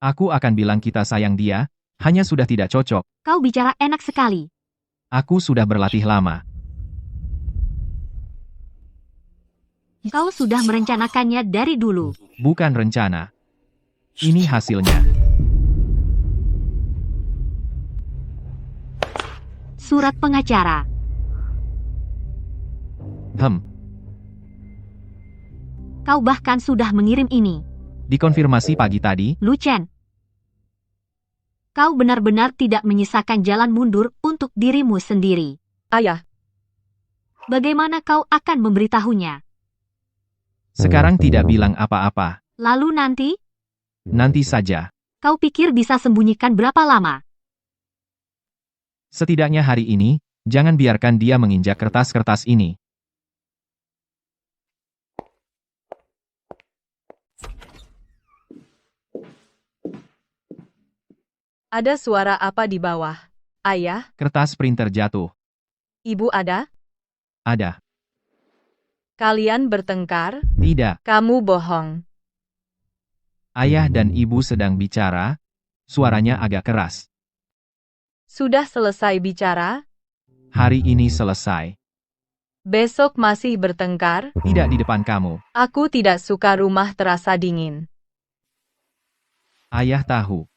Aku akan bilang kita sayang dia, hanya sudah tidak cocok. Kau bicara enak sekali. Aku sudah berlatih lama. Kau sudah merencanakannya dari dulu. Bukan rencana. Ini hasilnya. Surat pengacara. Kau bahkan sudah mengirim ini. Dikonfirmasi pagi tadi. Lu Chen. Kau benar-benar tidak menyisakan jalan mundur untuk dirimu sendiri. Ayah, Bagaimana kau akan memberitahunya? Sekarang tidak bilang apa-apa. Lalu nanti, Nanti saja. kau pikir bisa sembunyikan berapa lama? Setidaknya hari ini, jangan biarkan dia menginjak kertas-kertas ini. ada suara apa di bawah? Ayah, Kertas printer jatuh. ibu ada? Ada. Kalian bertengkar? Tidak. Kamu bohong. Ayah dan ibu sedang bicara. Suaranya agak keras. Sudah selesai bicara? Hari ini selesai. Besok masih bertengkar? Tidak di depan kamu. Aku tidak suka rumah terasa dingin. Ayah tahu.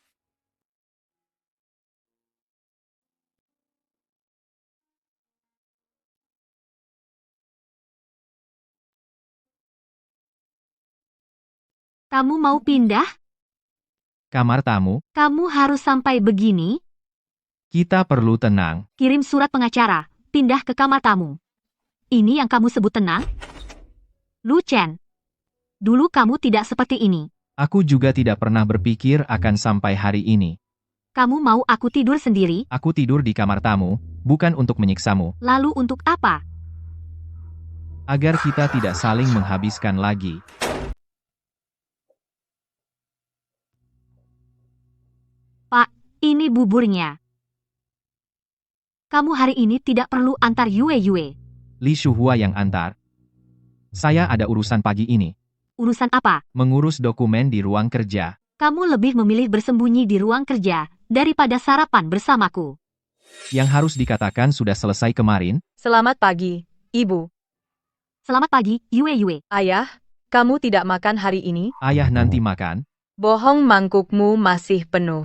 Kamu mau pindah? Kamar tamu, Kamu harus sampai begini? kita perlu tenang. Kirim surat pengacara, pindah ke kamar tamu. Ini yang kamu sebut tenang? Lu Chen. Dulu kamu tidak seperti ini. Aku juga tidak pernah berpikir akan sampai hari ini. Kamu mau aku tidur sendiri? Aku tidur di kamar tamu, bukan untuk menyiksamu. Lalu untuk apa? Agar kita tidak saling menghabiskan lagi. Pak, ini buburnya. Kamu hari ini tidak perlu antar Yue. Li Shuhua yang antar. Saya ada urusan pagi ini. Urusan apa? Mengurus dokumen di ruang kerja. Kamu lebih memilih bersembunyi di ruang kerja daripada sarapan bersamaku. Yang harus dikatakan sudah selesai kemarin. Selamat pagi, Ibu. Selamat pagi, Yue. Ayah, kamu tidak makan hari ini? Ayah nanti makan. Bohong, mangkukmu masih penuh.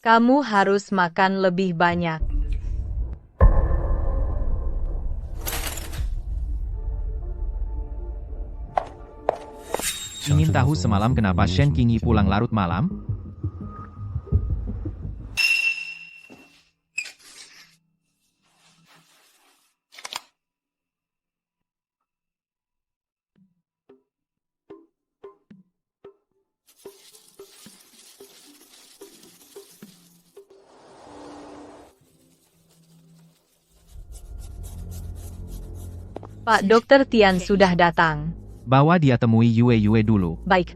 Kamu harus makan lebih banyak. Ingin tahu semalam kenapa Shen Qingyi pulang larut malam? Pak Dokter Tian sudah datang. Bawa dia temui Yue dulu. Baik.